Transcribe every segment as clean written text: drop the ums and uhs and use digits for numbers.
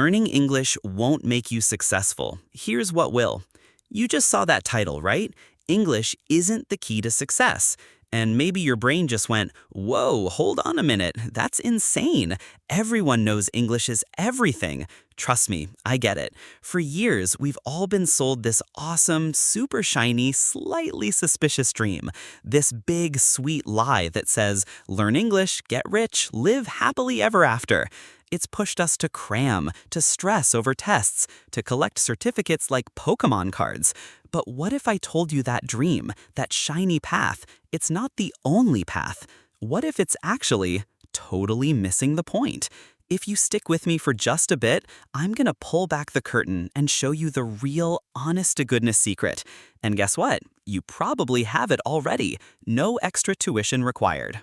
Learning English won't make you successful. Here's what will. You just saw that title, right? English isn't the key to success. And maybe your brain just went, whoa, hold on a minute, that's insane. Everyone knows English is everything. Trust me, I get it. For years, we've all been sold this awesome, super shiny, slightly suspicious dream. This big, sweet lie that says, learn English, get rich, live happily ever after. It's pushed us to cram, to stress over tests, to collect certificates like Pokemon cards. But what if I told you that dream, that shiny path, it's not the only path? What if it's actually totally missing the point? If you stick with me for just a bit, I'm gonna pull back the curtain and show you the real, honest-to-goodness secret. And guess what? You probably have it already. No extra tuition required.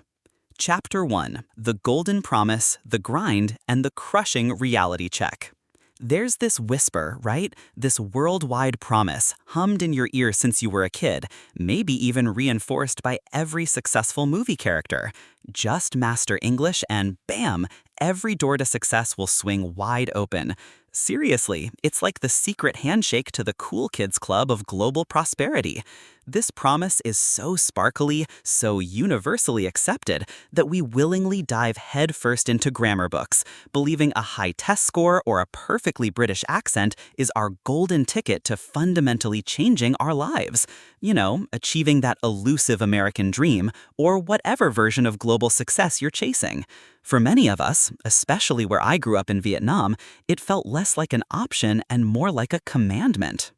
Chapter 1. The Golden Promise, the Grind, and the Crushing Reality Check. There's this whisper, right? This worldwide promise, hummed in your ear since you were a kid, maybe even reinforced by every successful movie character. Just master English and bam, every door to success will swing wide open. Seriously, it's like the secret handshake to the cool kids club of global prosperity. This promise is so sparkly, so universally accepted, that we willingly dive headfirst into grammar books, believing a high test score or a perfectly British accent is our golden ticket to fundamentally changing our lives. You know, achieving that elusive American dream, or whatever version of global success you're chasing. For many of us, especially where I grew up in Vietnam, it felt less like an option and more like a commandment.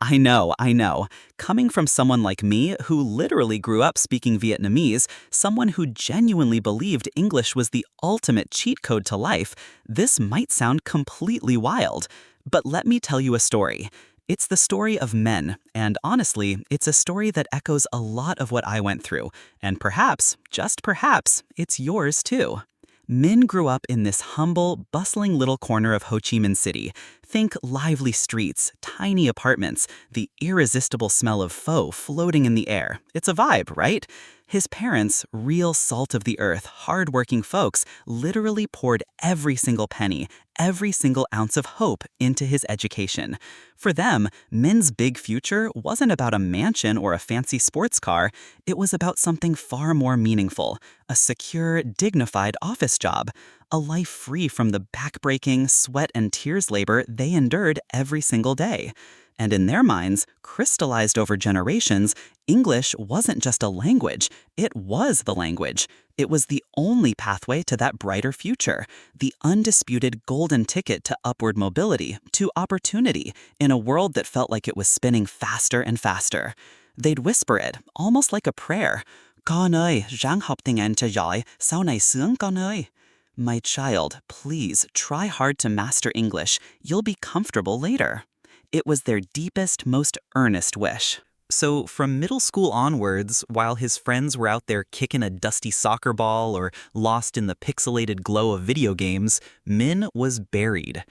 I know. Coming from someone like me, who literally grew up speaking Vietnamese, someone who genuinely believed English was the ultimate cheat code to life, this might sound completely wild. But let me tell you a story. It's the story of men, and honestly, it's a story that echoes a lot of what I went through, and perhaps, just perhaps, it's yours too. Min grew up in this humble, bustling little corner of Ho Chi Minh City. Think lively streets, tiny apartments, the irresistible smell of pho floating in the air. It's a vibe, right? His parents, real salt of the earth, hardworking folks, literally poured every single penny, every single ounce of hope into his education. For them, Min's big future wasn't about a mansion or a fancy sports car. It was about something far more meaningful, a secure, dignified office job, a life free from the backbreaking, sweat and tears labor they endured every single day. And in their minds, crystallized over generations, English wasn't just a language, it was the language. It was the only pathway to that brighter future, the undisputed golden ticket to upward mobility, to opportunity, in a world that felt like it was spinning faster and faster. They'd whisper it, almost like a prayer. Con ơi, ráng học tiếng Anh cho giỏi, sau này sướng con ơi. My child, please try hard to master English. You'll be comfortable later. It was their deepest, most earnest wish. So from middle school onwards, while his friends were out there kicking a dusty soccer ball or lost in the pixelated glow of video games, Min was buried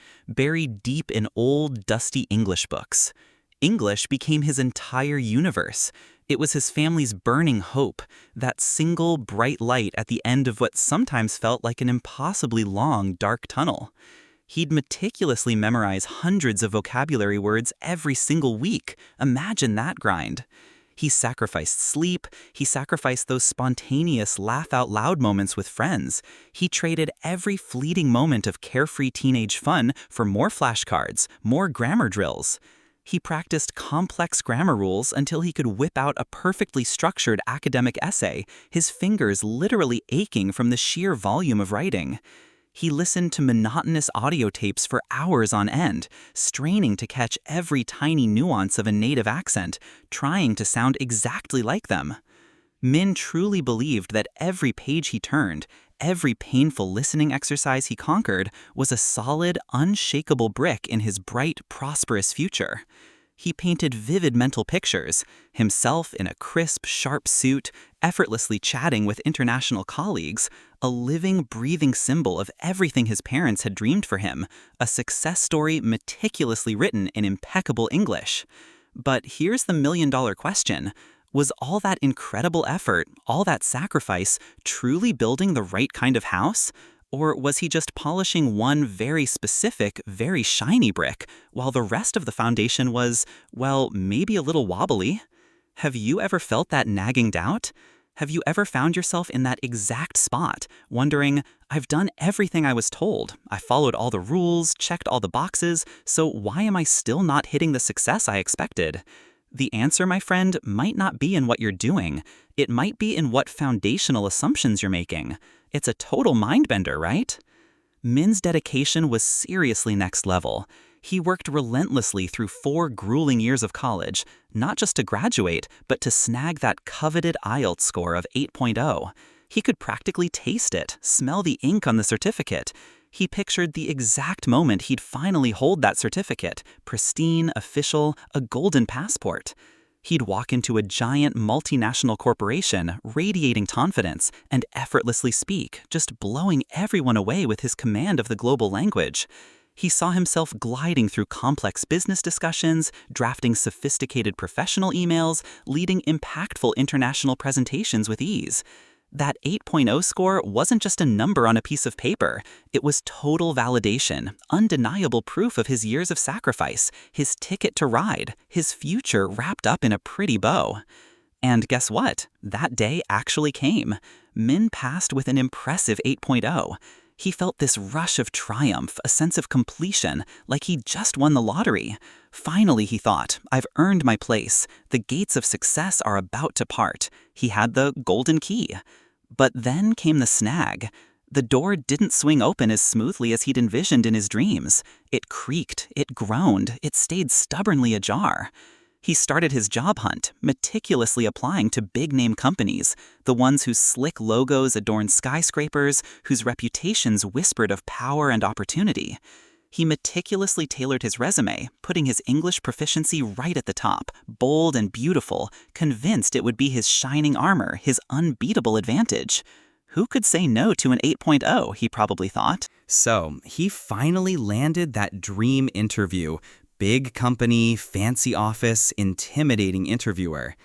deep in old, dusty English books. English became his entire universe. It was his family's burning hope, that single bright light at the end of what sometimes felt like an impossibly long, dark tunnel. He'd meticulously memorize hundreds of vocabulary words every single week. Imagine that grind. He sacrificed sleep. He sacrificed those spontaneous laugh-out-loud moments with friends. He traded every fleeting moment of carefree teenage fun for more flashcards, more grammar drills. He practiced complex grammar rules until he could whip out a perfectly structured academic essay, his fingers literally aching from the sheer volume of writing. He listened to monotonous audio tapes for hours on end, straining to catch every tiny nuance of a native accent, trying to sound exactly like them. Min truly believed that every page he turned, every painful listening exercise he conquered, was a solid, unshakable brick in his bright, prosperous future. He painted vivid mental pictures, himself in a crisp, sharp suit, effortlessly chatting with international colleagues, a living, breathing symbol of everything his parents had dreamed for him, a success story meticulously written in impeccable English. But here's the million-dollar question. Was all that incredible effort, all that sacrifice, truly building the right kind of house? Or was he just polishing one very specific, very shiny brick, while the rest of the foundation was, well, maybe a little wobbly? Have you ever felt that nagging doubt? Have you ever found yourself in that exact spot, wondering, I've done everything I was told, I followed all the rules, checked all the boxes, so why am I still not hitting the success I expected? The answer, my friend, might not be in what you're doing. It might be in what foundational assumptions you're making. It's a total mind-bender, right? Min's dedication was seriously next level. He worked relentlessly through 4 grueling years of college, not just to graduate, but to snag that coveted IELTS score of 8.0. He could practically taste it, smell the ink on the certificate. He pictured the exact moment he'd finally hold that certificate, pristine, official, a golden passport. He'd walk into a giant multinational corporation, radiating confidence, and effortlessly speak, just blowing everyone away with his command of the global language. He saw himself gliding through complex business discussions, drafting sophisticated professional emails, leading impactful international presentations with ease. That 8.0 score wasn't just a number on a piece of paper. It was total validation, undeniable proof of his years of sacrifice, his ticket to ride, his future wrapped up in a pretty bow. And guess what? That day actually came. Min passed with an impressive 8.0. He felt this rush of triumph, a sense of completion, like he'd just won the lottery. Finally, he thought, I've earned my place. The gates of success are about to part. He had the golden key. But then came the snag. The door didn't swing open as smoothly as he'd envisioned in his dreams. It creaked, it groaned, it stayed stubbornly ajar. He started his job hunt, meticulously applying to big-name companies, the ones whose slick logos adorned skyscrapers, whose reputations whispered of power and opportunity. He meticulously tailored his resume, putting his English proficiency right at the top, bold and beautiful, convinced it would be his shining armor, his unbeatable advantage. Who could say no to an 8.0, he probably thought. So, he finally landed that dream interview. Big company, fancy office, intimidating interviewer.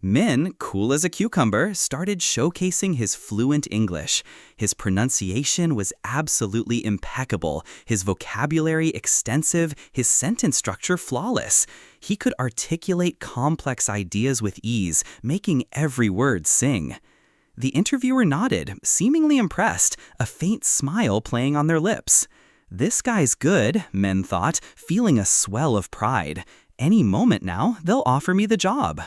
Min, cool as a cucumber, started showcasing his fluent English. His pronunciation was absolutely impeccable, his vocabulary extensive, his sentence structure flawless. He could articulate complex ideas with ease, making every word sing. The interviewer nodded, seemingly impressed, a faint smile playing on their lips. This guy's good, Min thought, feeling a swell of pride. Any moment now, they'll offer me the job.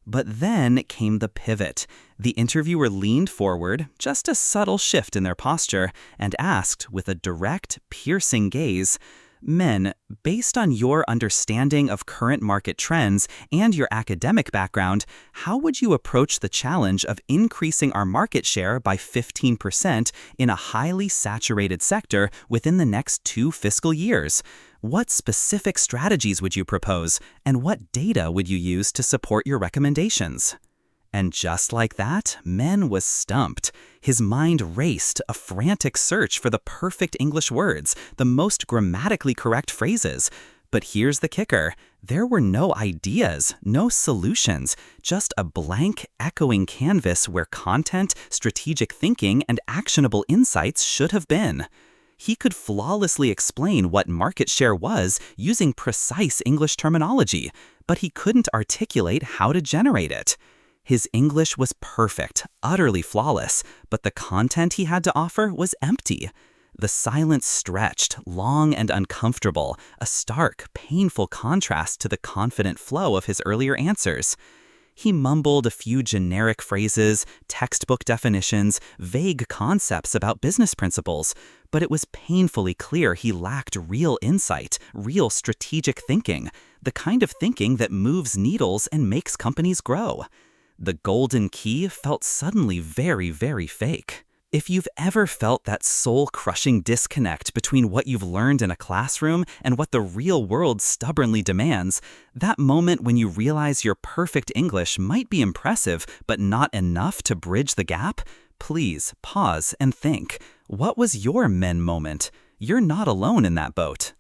But then came the pivot. The interviewer leaned forward, just a subtle shift in their posture, and asked with a direct, piercing gaze, Men, based on your understanding of current market trends and your academic background, how would you approach the challenge of increasing our market share by 15% in a highly saturated sector within the next 2 fiscal years? What specific strategies would you propose, and what data would you use to support your recommendations? And just like that, Min was stumped. His mind raced, a frantic search for the perfect English words, the most grammatically correct phrases. But here's the kicker. There were no ideas, no solutions, just a blank, echoing canvas where content, strategic thinking, and actionable insights should have been. He could flawlessly explain what market share was using precise English terminology, but he couldn't articulate how to generate it. His English was perfect, utterly flawless, but the content he had to offer was empty. The silence stretched, long and uncomfortable, a stark, painful contrast to the confident flow of his earlier answers. He mumbled a few generic phrases, textbook definitions, vague concepts about business principles, but it was painfully clear he lacked real insight, real strategic thinking, the kind of thinking that moves needles and makes companies grow. The golden key felt suddenly very, very fake. If you've ever felt that soul-crushing disconnect between what you've learned in a classroom and what the real world stubbornly demands, that moment when you realize your perfect English might be impressive but not enough to bridge the gap, please pause and think. What was your Min moment? You're not alone in that boat.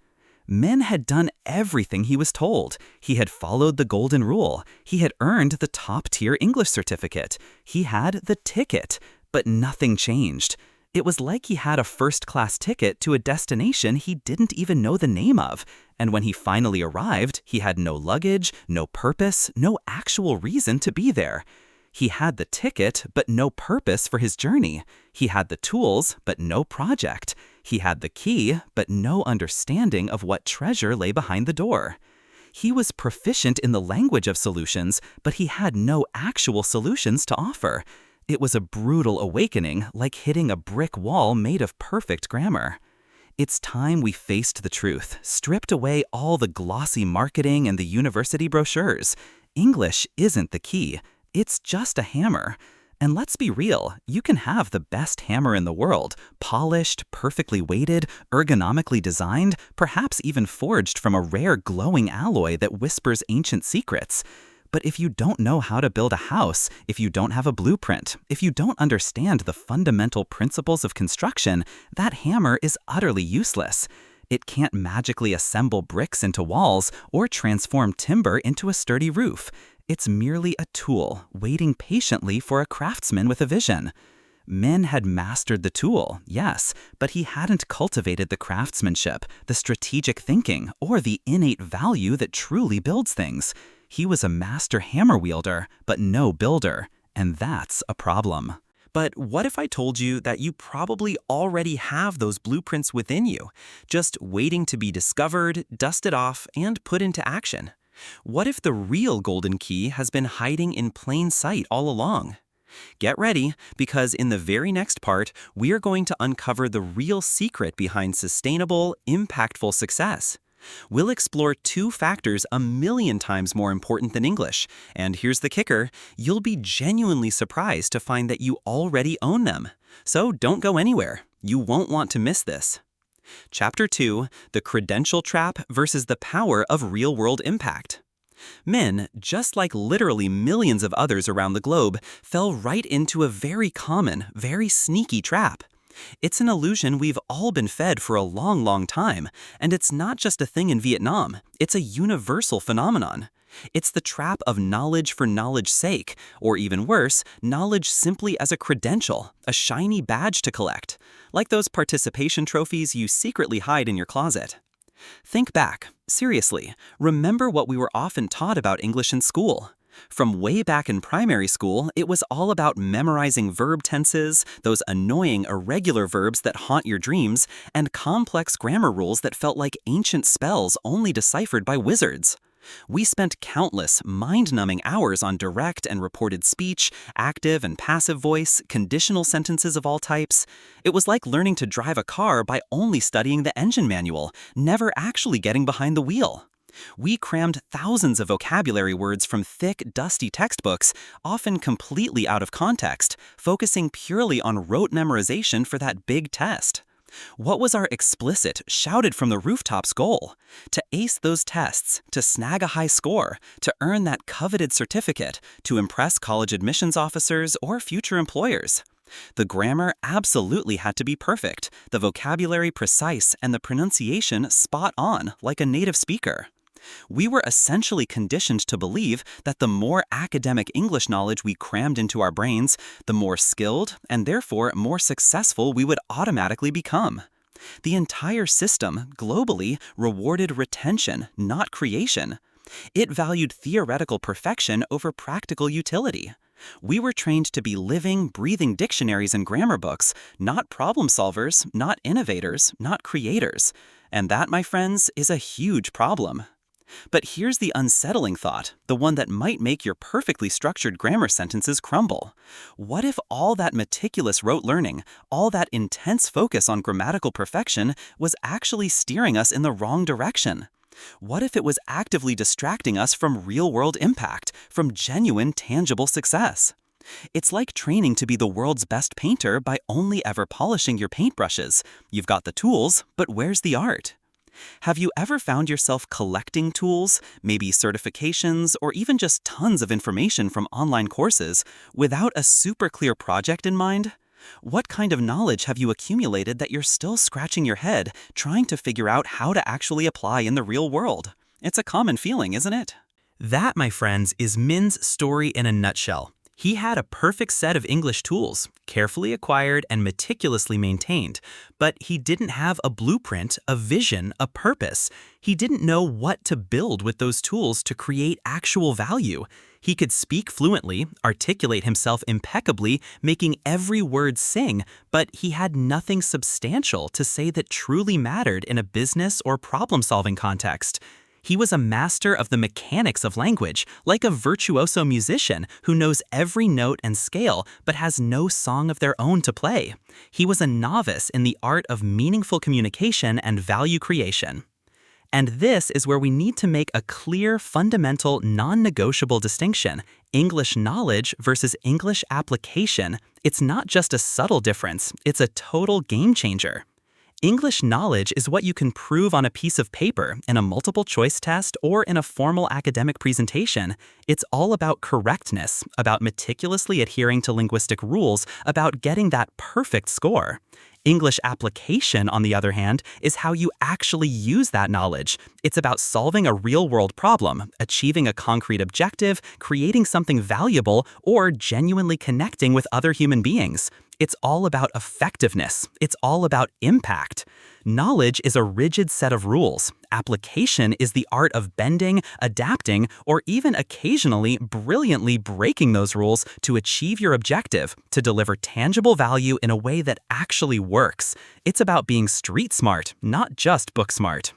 Min had done everything he was told. He had followed the golden rule. He had earned the top-tier English certificate. He had the ticket. But nothing changed. It was like he had a first-class ticket to a destination he didn't even know the name of, and when he finally arrived, he had no luggage, no purpose, no actual reason to be there. He had the ticket, but no purpose for his journey. He had the tools, but no project. He had the key, but no understanding of what treasure lay behind the door. He was proficient in the language of solutions, but he had no actual solutions to offer. It was a brutal awakening, like hitting a brick wall made of perfect grammar. It's time we faced the truth, stripped away all the glossy marketing and the university brochures. English isn't the key. It's just a hammer. And let's be real, you can have the best hammer in the world, polished, perfectly weighted, ergonomically designed, perhaps even forged from a rare glowing alloy that whispers ancient secrets. But if you don't know how to build a house, if you don't have a blueprint, if you don't understand the fundamental principles of construction, that hammer is utterly useless. It can't magically assemble bricks into walls or transform timber into a sturdy roof. It's merely a tool, waiting patiently for a craftsman with a vision. Min had mastered the tool, yes, but he hadn't cultivated the craftsmanship, the strategic thinking, or the innate value that truly builds things. He was a master hammer wielder, but no builder, and that's a problem. But what if I told you that you probably already have those blueprints within you, just waiting to be discovered, dusted off, and put into action? What if the real golden key has been hiding in plain sight all along? Get ready, because in the very next part, we are going to uncover the real secret behind sustainable, impactful success. We'll explore two factors a million times more important than English, and here's the kicker, you'll be genuinely surprised to find that you already own them. So don't go anywhere. You won't want to miss this. Chapter 2, The Credential Trap versus the Power of Real-World Impact. Min, just like literally millions of others around the globe, fell right into a very common, very sneaky trap. It's an illusion we've all been fed for a long, long time, and it's not just a thing in Vietnam, it's a universal phenomenon. It's the trap of knowledge for knowledge's sake, or even worse, knowledge simply as a credential, a shiny badge to collect, like those participation trophies you secretly hide in your closet. Think back, seriously, remember what we were often taught about English in school. From way back in primary school, it was all about memorizing verb tenses, those annoying irregular verbs that haunt your dreams, and complex grammar rules that felt like ancient spells only deciphered by wizards. We spent countless, mind-numbing hours on direct and reported speech, active and passive voice, conditional sentences of all types. It was like learning to drive a car by only studying the engine manual, never actually getting behind the wheel. We crammed thousands of vocabulary words from thick, dusty textbooks, often completely out of context, focusing purely on rote memorization for that big test. What was our explicit, shouted from the rooftops goal? To ace those tests, to snag a high score, to earn that coveted certificate, to impress college admissions officers or future employers. The grammar absolutely had to be perfect, the vocabulary precise, and the pronunciation spot on, like a native speaker. We were essentially conditioned to believe that the more academic English knowledge we crammed into our brains, the more skilled and therefore more successful we would automatically become. The entire system, globally, rewarded retention, not creation. It valued theoretical perfection over practical utility. We were trained to be living, breathing dictionaries and grammar books, not problem solvers, not innovators, not creators. And that, my friends, is a huge problem. But here's the unsettling thought, the one that might make your perfectly structured grammar sentences crumble. What if all that meticulous rote learning, all that intense focus on grammatical perfection was actually steering us in the wrong direction? What if it was actively distracting us from real-world impact, from genuine, tangible success? It's like training to be the world's best painter by only ever polishing your paintbrushes. You've got the tools, but where's the art? Have you ever found yourself collecting tools, maybe certifications, or even just tons of information from online courses, without a super clear project in mind? What kind of knowledge have you accumulated that you're still scratching your head, trying to figure out how to actually apply in the real world? It's a common feeling, isn't it? That, my friends, is Min's story in a nutshell. He had a perfect set of English tools, carefully acquired and meticulously maintained, but he didn't have a blueprint, a vision, a purpose. He didn't know what to build with those tools to create actual value. He could speak fluently, articulate himself impeccably, making every word sing, but he had nothing substantial to say that truly mattered in a business or problem-solving context. He was a master of the mechanics of language, like a virtuoso musician who knows every note and scale but has no song of their own to play. He was a novice in the art of meaningful communication and value creation. And this is where we need to make a clear, fundamental, non-negotiable distinction: English knowledge versus English application. It's not just a subtle difference, it's a total game changer. English knowledge is what you can prove on a piece of paper, in a multiple-choice test, or in a formal academic presentation. It's all about correctness, about meticulously adhering to linguistic rules, about getting that perfect score. English application, on the other hand, is how you actually use that knowledge. It's about solving a real-world problem, achieving a concrete objective, creating something valuable, or genuinely connecting with other human beings. It's all about effectiveness. It's all about impact. Knowledge is a rigid set of rules. Application is the art of bending, adapting, or even occasionally brilliantly breaking those rules to achieve your objective, to deliver tangible value in a way that actually works. It's about being street smart, not just book smart.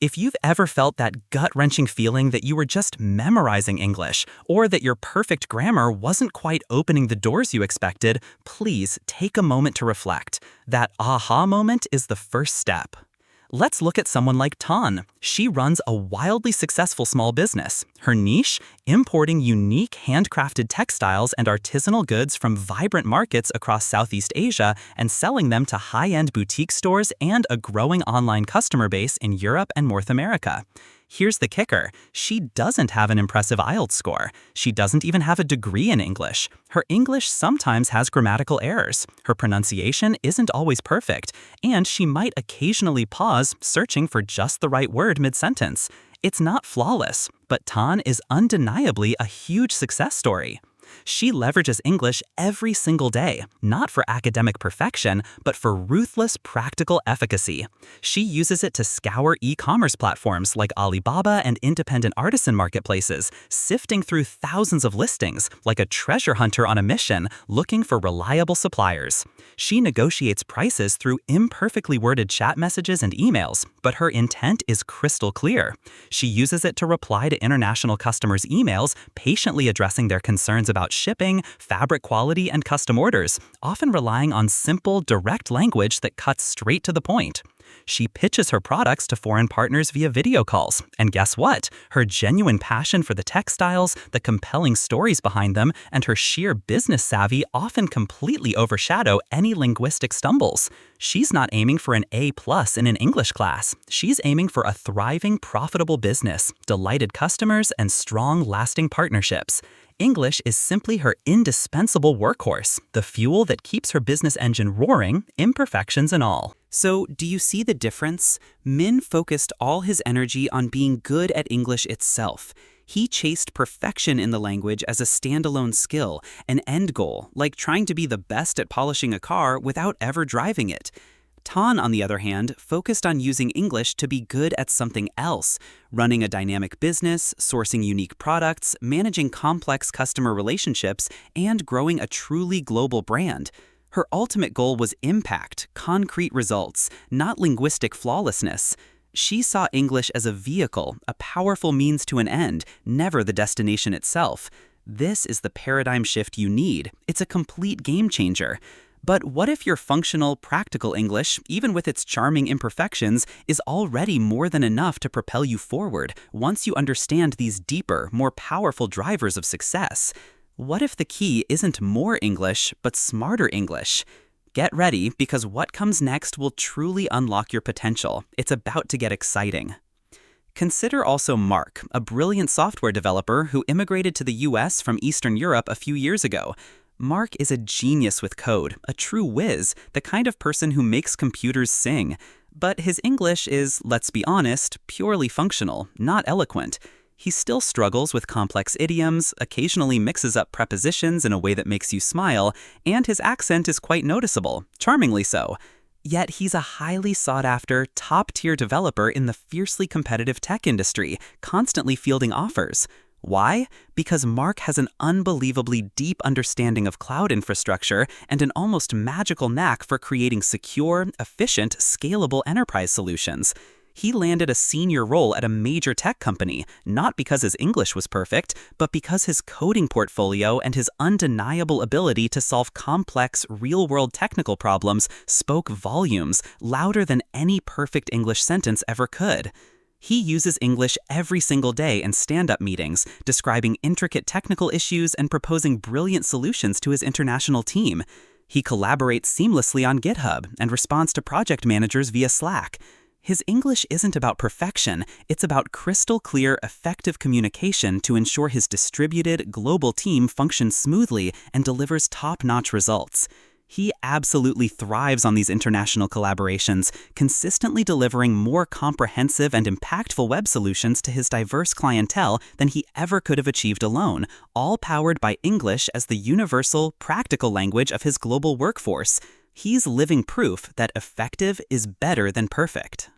If you've ever felt that gut-wrenching feeling that you were just memorizing English, or that your perfect grammar wasn't quite opening the doors you expected, please take a moment to reflect. That aha moment is the first step. Let's look at someone like Tan. She runs a wildly successful small business. Her niche? Importing unique handcrafted textiles and artisanal goods from vibrant markets across Southeast Asia and selling them to high-end boutique stores and a growing online customer base in Europe and North America. Here's the kicker: she doesn't have an impressive IELTS score. She doesn't even have a degree in English. Her English sometimes has grammatical errors. Her pronunciation isn't always perfect, and she might occasionally pause, searching for just the right word mid-sentence. It's not flawless, but Tan is undeniably a huge success story. She leverages English every single day, not for academic perfection, but for ruthless practical efficacy. She uses it to scour e-commerce platforms like Alibaba and independent artisan marketplaces, sifting through thousands of listings like a treasure hunter on a mission, looking for reliable suppliers. She negotiates prices through imperfectly worded chat messages and emails, but her intent is crystal clear. She uses it to reply to international customers' emails, patiently addressing their concerns about shipping, fabric quality, and custom orders, often relying on simple, direct language that cuts straight to the point. She pitches her products to foreign partners via video calls, and guess what? Her genuine passion for the textiles, the compelling stories behind them, and her sheer business savvy often completely overshadow any linguistic stumbles. She's not aiming for an A+ in an English class. She's aiming for a thriving, profitable business, delighted customers, and strong, lasting partnerships. English is simply her indispensable workhorse, the fuel that keeps her business engine roaring, imperfections and all. So, do you see the difference? Min focused all his energy on being good at English itself. He chased perfection in the language as a standalone skill, an end goal, like trying to be the best at polishing a car without ever driving it. Tan, on the other hand, focused on using English to be good at something else: running a dynamic business, sourcing unique products, managing complex customer relationships, and growing a truly global brand. Her ultimate goal was impact, concrete results, not linguistic flawlessness. She saw English as a vehicle, a powerful means to an end, never the destination itself. This is the paradigm shift you need. It's a complete game changer. But what if your functional, practical English, even with its charming imperfections, is already more than enough to propel you forward once you understand these deeper, more powerful drivers of success? What if the key isn't more English, but smarter English? Get ready, because what comes next will truly unlock your potential. It's about to get exciting. Consider also Mark, a brilliant software developer who immigrated to the US from Eastern Europe a few years ago. Mark is a genius with code, a true whiz, the kind of person who makes computers sing. But his English is, let's be honest, purely functional, not eloquent. He still struggles with complex idioms, occasionally mixes up prepositions in a way that makes you smile, and his accent is quite noticeable, charmingly so. Yet he's a highly sought-after, top-tier developer in the fiercely competitive tech industry, constantly fielding offers. Why? Because Mark has an unbelievably deep understanding of cloud infrastructure and an almost magical knack for creating secure, efficient, scalable enterprise solutions. He landed a senior role at a major tech company, not because his English was perfect, but because his coding portfolio and his undeniable ability to solve complex, real-world technical problems spoke volumes, louder than any perfect English sentence ever could. He uses English every single day in stand-up meetings, describing intricate technical issues and proposing brilliant solutions to his international team. He collaborates seamlessly on GitHub and responds to project managers via Slack. His English isn't about perfection, it's about crystal clear, effective communication to ensure his distributed, global team functions smoothly and delivers top-notch results. He absolutely thrives on these international collaborations, consistently delivering more comprehensive and impactful web solutions to his diverse clientele than he ever could have achieved alone, all powered by English as the universal, practical language of his global workforce. He's living proof that effective is better than perfect.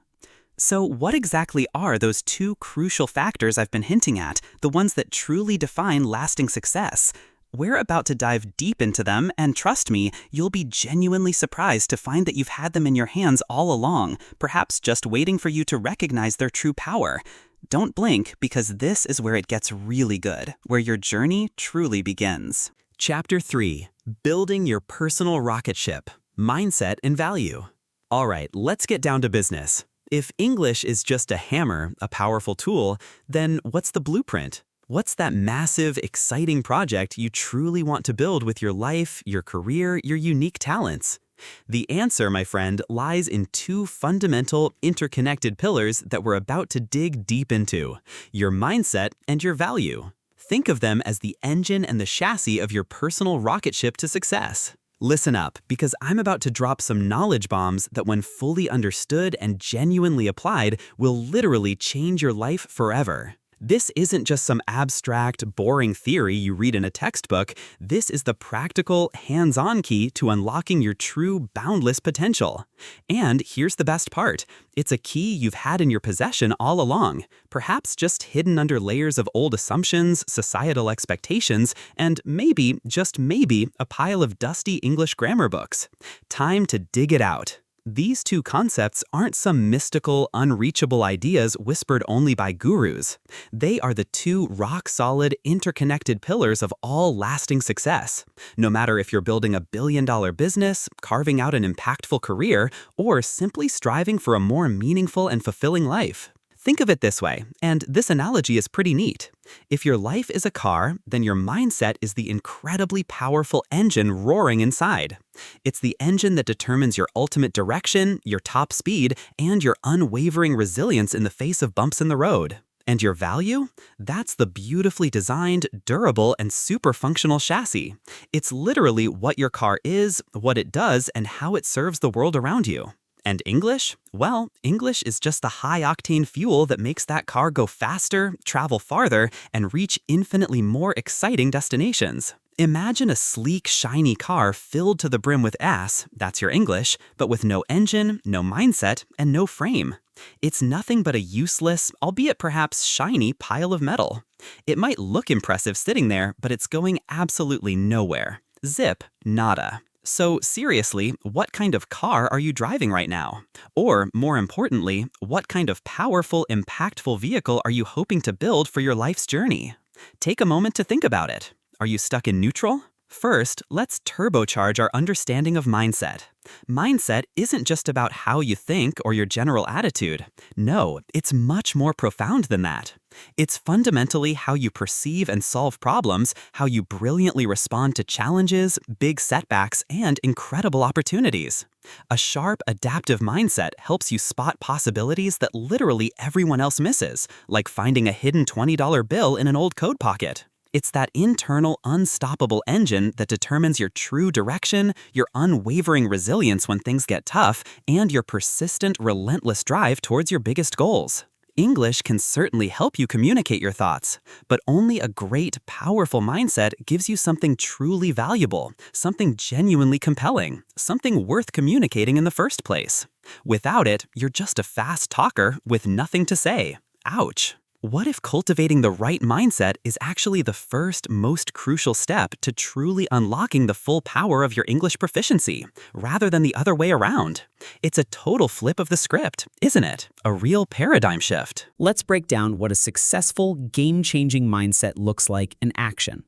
So what exactly are those two crucial factors I've been hinting at, the ones that truly define lasting success? We're about to dive deep into them, and trust me, you'll be genuinely surprised to find that you've had them in your hands all along, perhaps just waiting for you to recognize their true power. Don't blink, because this is where it gets really good, where your journey truly begins. Chapter 3. Building your personal rocket ship. Mindset and value. All right, let's get down to business. If English is just a hammer, a powerful tool, then what's the blueprint? What's that massive, exciting project you truly want to build with your life, your career, your unique talents? The answer, my friend, lies in two fundamental, interconnected pillars that we're about to dig deep into: your mindset and your value. Think of them as the engine and the chassis of your personal rocket ship to success. Listen up, because I'm about to drop some knowledge bombs that, when fully understood and genuinely applied, will literally change your life forever. This isn't just some abstract, boring theory you read in a textbook. This is the practical, hands-on key to unlocking your true, boundless potential. And here's the best part. It's a key you've had in your possession all along, perhaps just hidden under layers of old assumptions, societal expectations, and maybe, just maybe, a pile of dusty English grammar books. Time to dig it out. These two concepts aren't some mystical, unreachable ideas whispered only by gurus. They are the two rock-solid, interconnected pillars of all lasting success. No matter if you're building a billion-dollar business, carving out an impactful career, or simply striving for a more meaningful and fulfilling life. Think of it this way, and this analogy is pretty neat. If your life is a car, then your mindset is the incredibly powerful engine roaring inside. It's the engine that determines your ultimate direction, your top speed, and your unwavering resilience in the face of bumps in the road. And your value? That's the beautifully designed, durable, and super functional chassis. It's literally what your car is, what it does, and how it serves the world around you. And English? Well, English is just the high-octane fuel that makes that car go faster, travel farther, and reach infinitely more exciting destinations. Imagine a sleek, shiny car filled to the brim with ass, that's your English, but with no engine, no mindset, and no frame. It's nothing but a useless, albeit perhaps shiny, pile of metal. It might look impressive sitting there, but it's going absolutely nowhere. Zip, nada. So seriously, what kind of car are you driving right now? Or, more importantly, what kind of powerful, impactful vehicle are you hoping to build for your life's journey? Take a moment to think about it. Are you stuck in neutral? First, let's turbocharge our understanding of mindset. Mindset isn't just about how you think or your general attitude. No, it's much more profound than that. It's fundamentally how you perceive and solve problems, how you brilliantly respond to challenges, big setbacks, and incredible opportunities. A sharp, adaptive mindset helps you spot possibilities that literally everyone else misses, like finding a hidden $20 bill in an old coat pocket. It's that internal, unstoppable engine that determines your true direction, your unwavering resilience when things get tough, and your persistent, relentless drive towards your biggest goals. English can certainly help you communicate your thoughts, but only a great, powerful mindset gives you something truly valuable, something genuinely compelling, something worth communicating in the first place. Without it, you're just a fast talker with nothing to say. Ouch. What if cultivating the right mindset is actually the first, most crucial step to truly unlocking the full power of your English proficiency, rather than the other way around? It's a total flip of the script, isn't it? A real paradigm shift. Let's break down what a successful, game-changing mindset looks like in action.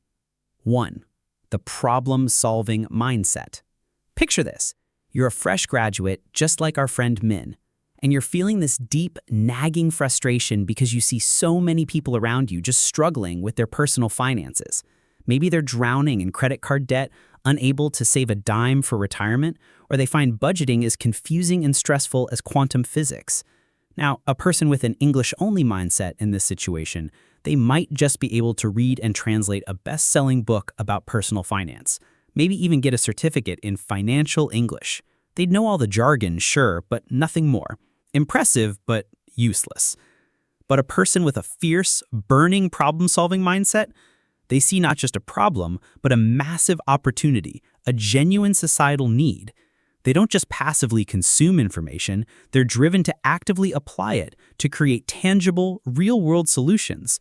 1. The problem-solving mindset. Picture this. You're a fresh graduate, just like our friend Min, and you're feeling this deep, nagging frustration because you see so many people around you just struggling with their personal finances. Maybe they're drowning in credit card debt, unable to save a dime for retirement, or they find budgeting as confusing and stressful as quantum physics. Now, a person with an English-only mindset in this situation, they might just be able to read and translate a best-selling book about personal finance, maybe even get a certificate in financial English. They'd know all the jargon, sure, but nothing more. Impressive, but useless. But a person with a fierce, burning problem-solving mindset, they see not just a problem, but a massive opportunity, a genuine societal need. They don't just passively consume information, they're driven to actively apply it to create tangible, real-world solutions.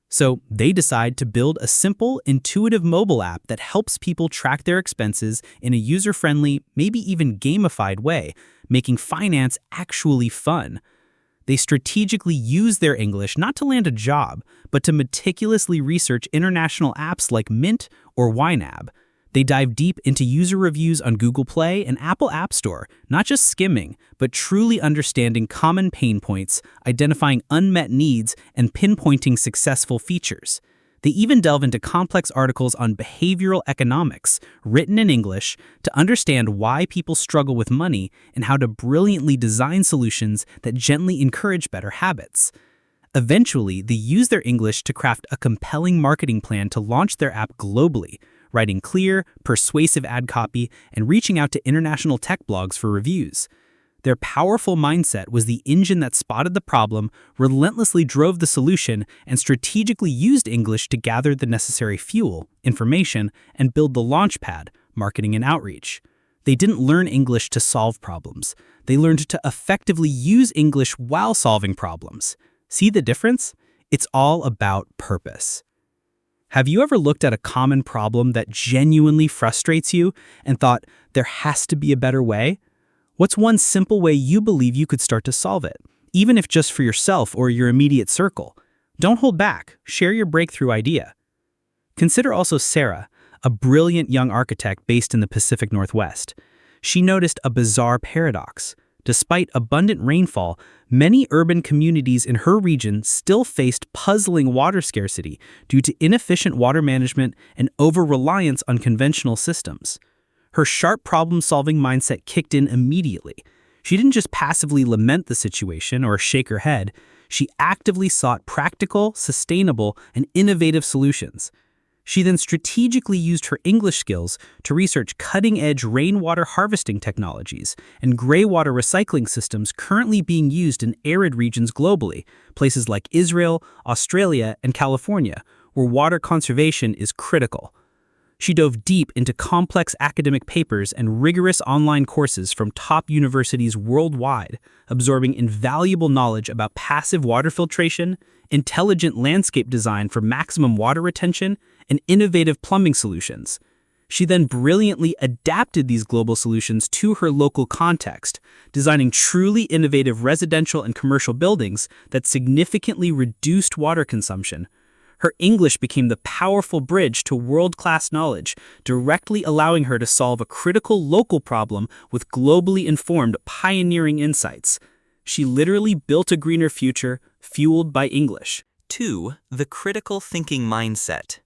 So they decide to build a simple, intuitive mobile app that helps people track their expenses in a user-friendly, maybe even gamified way, making finance actually fun. They strategically use their English not to land a job, but to meticulously research international apps like Mint or YNAB. They dive deep into user reviews on Google Play and Apple App Store, not just skimming, but truly understanding common pain points, identifying unmet needs, and pinpointing successful features. They even delve into complex articles on behavioral economics, written in English, to understand why people struggle with money and how to brilliantly design solutions that gently encourage better habits. Eventually, they use their English to craft a compelling marketing plan to launch their app globally, writing clear, persuasive ad copy, and reaching out to international tech blogs for reviews. Their powerful mindset was the engine that spotted the problem, relentlessly drove the solution, and strategically used English to gather the necessary fuel, information, and build the launchpad, marketing and outreach. They didn't learn English to solve problems. They learned to effectively use English while solving problems. See the difference? It's all about purpose. Have you ever looked at a common problem that genuinely frustrates you and thought, there has to be a better way? What's one simple way you believe you could start to solve it, even if just for yourself or your immediate circle? Don't hold back. Share your breakthrough idea. Consider also Sarah, a brilliant young architect based in the Pacific Northwest. She noticed a bizarre paradox. Despite abundant rainfall, many urban communities in her region still faced puzzling water scarcity due to inefficient water management and over-reliance on conventional systems. Her sharp problem-solving mindset kicked in immediately. She didn't just passively lament the situation or shake her head. She actively sought practical, sustainable, and innovative solutions. She then strategically used her English skills to research cutting-edge rainwater harvesting technologies and graywater recycling systems currently being used in arid regions globally, places like Israel, Australia, and California, where water conservation is critical. She dove deep into complex academic papers and rigorous online courses from top universities worldwide, absorbing invaluable knowledge about passive water filtration, intelligent landscape design for maximum water retention, and innovative plumbing solutions. She then brilliantly adapted these global solutions to her local context, designing truly innovative residential and commercial buildings that significantly reduced water consumption. Her English became the powerful bridge to world-class knowledge, directly allowing her to solve a critical local problem with globally informed, pioneering insights. She literally built a greener future, fueled by English. 2. The critical thinking mindset.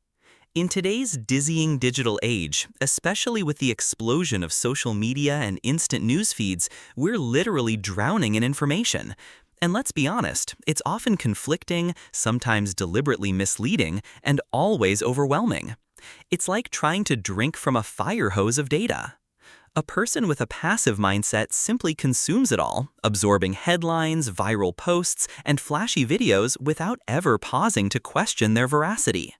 In today's dizzying digital age, especially with the explosion of social media and instant news feeds, we're literally drowning in information. And let's be honest, it's often conflicting, sometimes deliberately misleading, and always overwhelming. It's like trying to drink from a fire hose of data. A person with a passive mindset simply consumes it all, absorbing headlines, viral posts, and flashy videos without ever pausing to question their veracity.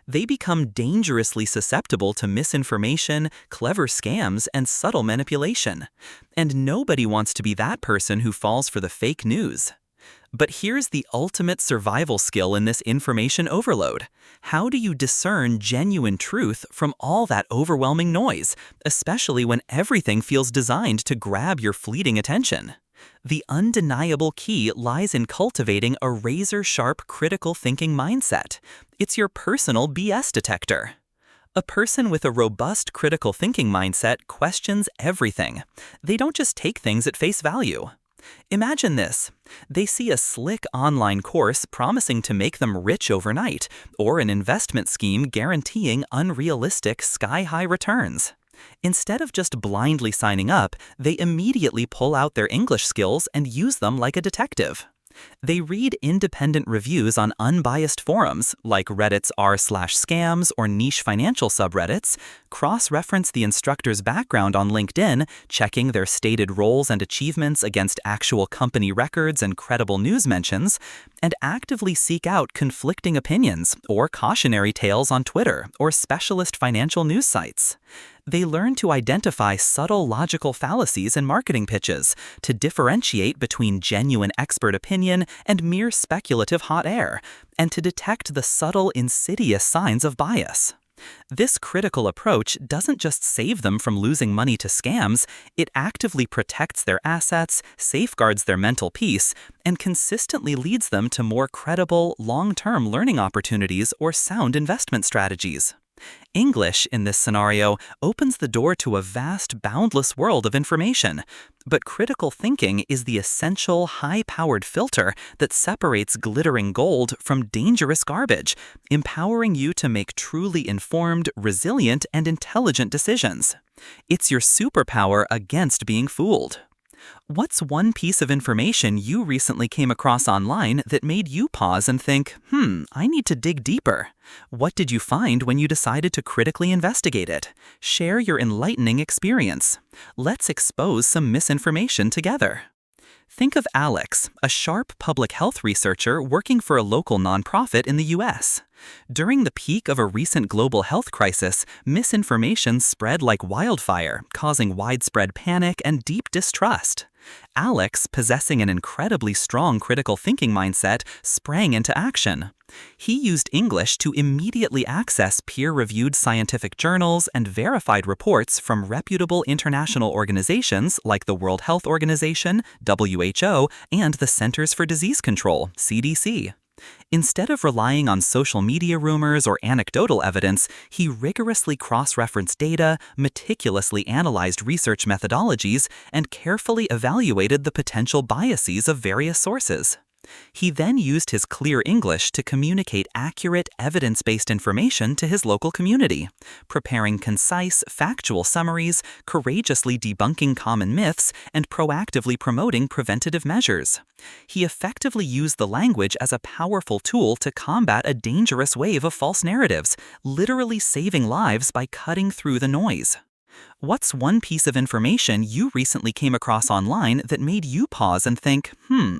They become dangerously susceptible to misinformation, clever scams, and subtle manipulation. And nobody wants to be that person who falls for the fake news. But here's the ultimate survival skill in this information overload. How do you discern genuine truth from all that overwhelming noise, especially when everything feels designed to grab your fleeting attention? The undeniable key lies in cultivating a razor-sharp critical thinking mindset. It's your personal BS detector. A person with a robust critical thinking mindset questions everything. They don't just take things at face value. Imagine this. They see a slick online course promising to make them rich overnight, or an investment scheme guaranteeing unrealistic sky-high returns. Instead of just blindly signing up, they immediately pull out their English skills and use them like a detective. They read independent reviews on unbiased forums like Reddit's r/scams or niche financial subreddits, cross-reference the instructor's background on LinkedIn, checking their stated roles and achievements against actual company records and credible news mentions, and actively seek out conflicting opinions or cautionary tales on Twitter or specialist financial news sites. They learn to identify subtle logical fallacies in marketing pitches, to differentiate between genuine expert opinion and mere speculative hot air, and to detect the subtle, insidious signs of bias. This critical approach doesn't just save them from losing money to scams, it actively protects their assets, safeguards their mental peace, and consistently leads them to more credible, long-term learning opportunities or sound investment strategies. English, in this scenario, opens the door to a vast, boundless world of information. But critical thinking is the essential, high-powered filter that separates glittering gold from dangerous garbage, empowering you to make truly informed, resilient, and intelligent decisions. It's your superpower against being fooled. What's one piece of information you recently came across online that made you pause and think, I need to dig deeper? What did you find when you decided to critically investigate it? Share your enlightening experience. Let's expose some misinformation together. Think of Alex, a sharp public health researcher working for a local nonprofit in the US. During the peak of a recent global health crisis, misinformation spread like wildfire, causing widespread panic and deep distrust. Alex, possessing an incredibly strong critical thinking mindset, sprang into action. He used English to immediately access peer-reviewed scientific journals and verified reports from reputable international organizations like the World Health Organization, WHO, and the Centers for Disease Control, CDC. Instead of relying on social media rumors or anecdotal evidence, he rigorously cross-referenced data, meticulously analyzed research methodologies, and carefully evaluated the potential biases of various sources. He then used his clear English to communicate accurate, evidence-based information to his local community, preparing concise, factual summaries, courageously debunking common myths, and proactively promoting preventative measures. He effectively used the language as a powerful tool to combat a dangerous wave of false narratives, literally saving lives by cutting through the noise. What's one piece of information you recently came across online that made you pause and think,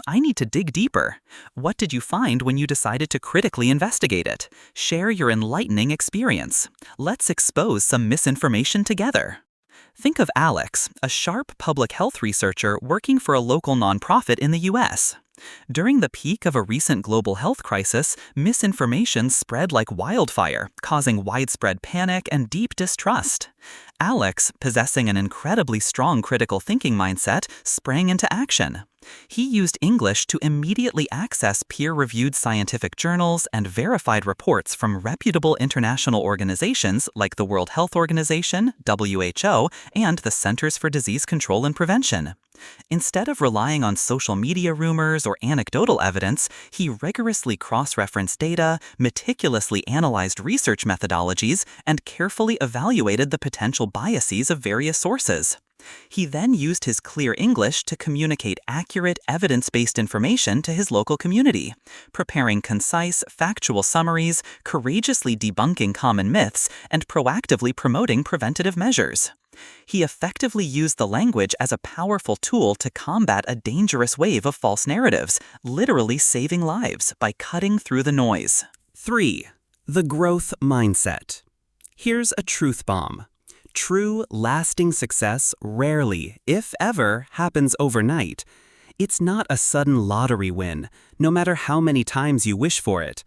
I need to dig deeper? What did you find when you decided to critically investigate it? Share your enlightening experience. Let's expose some misinformation together. Think of Alex, a sharp public health researcher working for a local nonprofit in the US. During the peak of a recent global health crisis, misinformation spread like wildfire, causing widespread panic and deep distrust. Alex, possessing an incredibly strong critical thinking mindset, sprang into action. He used English to immediately access peer-reviewed scientific journals and verified reports from reputable international organizations like the World Health Organization, WHO, and the Centers for Disease Control and Prevention. Instead of relying on social media rumors or anecdotal evidence, he rigorously cross-referenced data, meticulously analyzed research methodologies, and carefully evaluated the potential biases of various sources. He then used his clear English to communicate accurate, evidence-based information to his local community, preparing concise, factual summaries, courageously debunking common myths, and proactively promoting preventative measures. He effectively used the language as a powerful tool to combat a dangerous wave of false narratives, literally saving lives by cutting through the noise. 3. The growth mindset. Here's a truth bomb. True, lasting success rarely, if ever, happens overnight. It's not a sudden lottery win, no matter how many times you wish for it.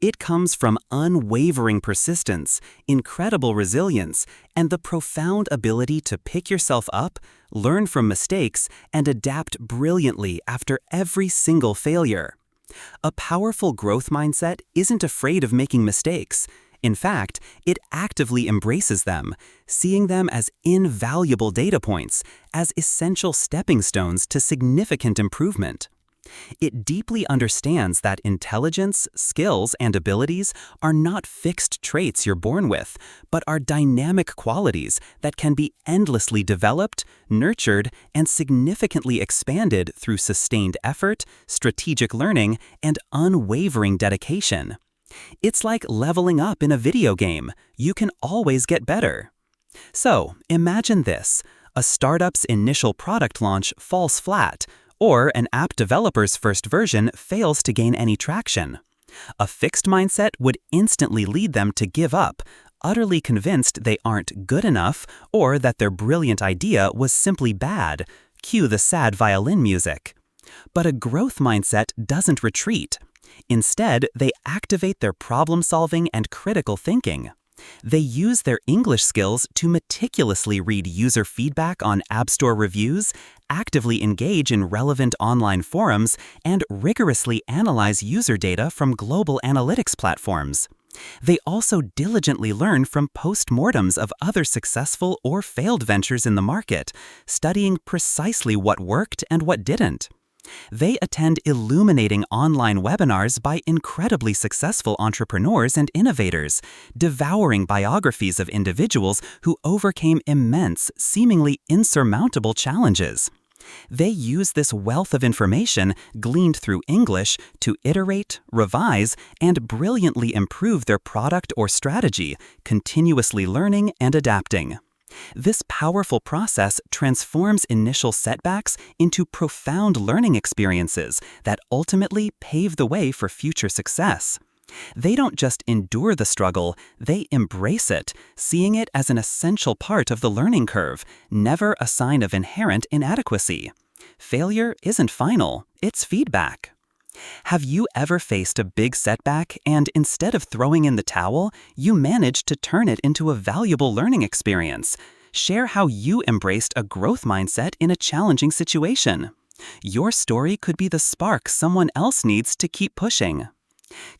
It comes from unwavering persistence, incredible resilience, and the profound ability to pick yourself up, learn from mistakes, and adapt brilliantly after every single failure. A powerful growth mindset isn't afraid of making mistakes. In fact, it actively embraces them, seeing them as invaluable data points, as essential stepping stones to significant improvement. It deeply understands that intelligence, skills, and abilities are not fixed traits you're born with, but are dynamic qualities that can be endlessly developed, nurtured, and significantly expanded through sustained effort, strategic learning, and unwavering dedication. It's like leveling up in a video game. You can always get better. So, imagine this. A startup's initial product launch falls flat, or an app developer's first version fails to gain any traction. A fixed mindset would instantly lead them to give up, utterly convinced they aren't good enough or that their brilliant idea was simply bad. Cue the sad violin music. But a growth mindset doesn't retreat. Instead, they activate their problem-solving and critical thinking. They use their English skills to meticulously read user feedback on App Store reviews, actively engage in relevant online forums, and rigorously analyze user data from global analytics platforms. They also diligently learn from postmortems of other successful or failed ventures in the market, studying precisely what worked and what didn't. They attend illuminating online webinars by incredibly successful entrepreneurs and innovators, devouring biographies of individuals who overcame immense, seemingly insurmountable challenges. They use this wealth of information gleaned through English to iterate, revise, and brilliantly improve their product or strategy, continuously learning and adapting. This powerful process transforms initial setbacks into profound learning experiences that ultimately pave the way for future success. They don't just endure the struggle, they embrace it, seeing it as an essential part of the learning curve, never a sign of inherent inadequacy. Failure isn't final, it's feedback. Have you ever faced a big setback and instead of throwing in the towel, you managed to turn it into a valuable learning experience? Share how you embraced a growth mindset in a challenging situation. Your story could be the spark someone else needs to keep pushing.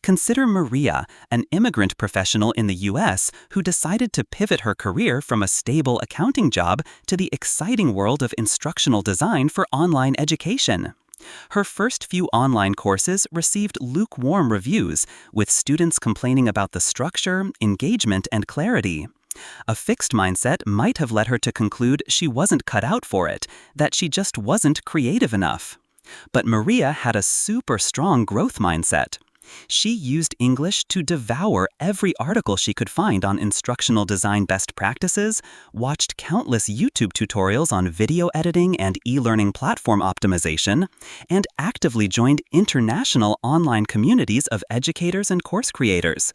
Consider Maria, an immigrant professional in the U.S. who decided to pivot her career from a stable accounting job to the exciting world of instructional design for online education. Her first few online courses received lukewarm reviews, with students complaining about the structure, engagement, and clarity. A fixed mindset might have led her to conclude she wasn't cut out for it, that she just wasn't creative enough. But Maria had a super strong growth mindset. She used English to devour every article she could find on instructional design best practices, watched countless YouTube tutorials on video editing and e-learning platform optimization, and actively joined international online communities of educators and course creators.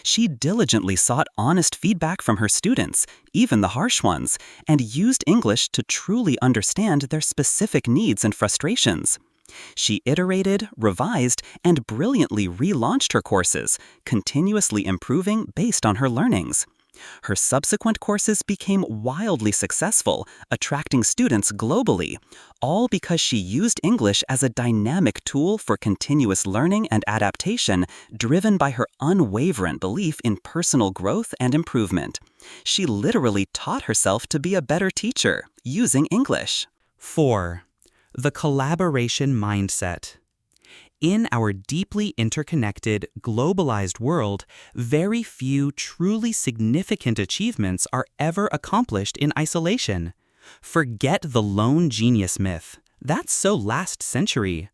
She diligently sought honest feedback from her students, even the harsh ones, and used English to truly understand their specific needs and frustrations. She iterated, revised, and brilliantly relaunched her courses, continuously improving based on her learnings. Her subsequent courses became wildly successful, attracting students globally, all because she used English as a dynamic tool for continuous learning and adaptation, driven by her unwavering belief in personal growth and improvement. She literally taught herself to be a better teacher, using English. 4. The collaboration mindset. In our deeply interconnected, globalized world, very few truly significant achievements are ever accomplished in isolation. Forget the lone genius myth. That's so last century.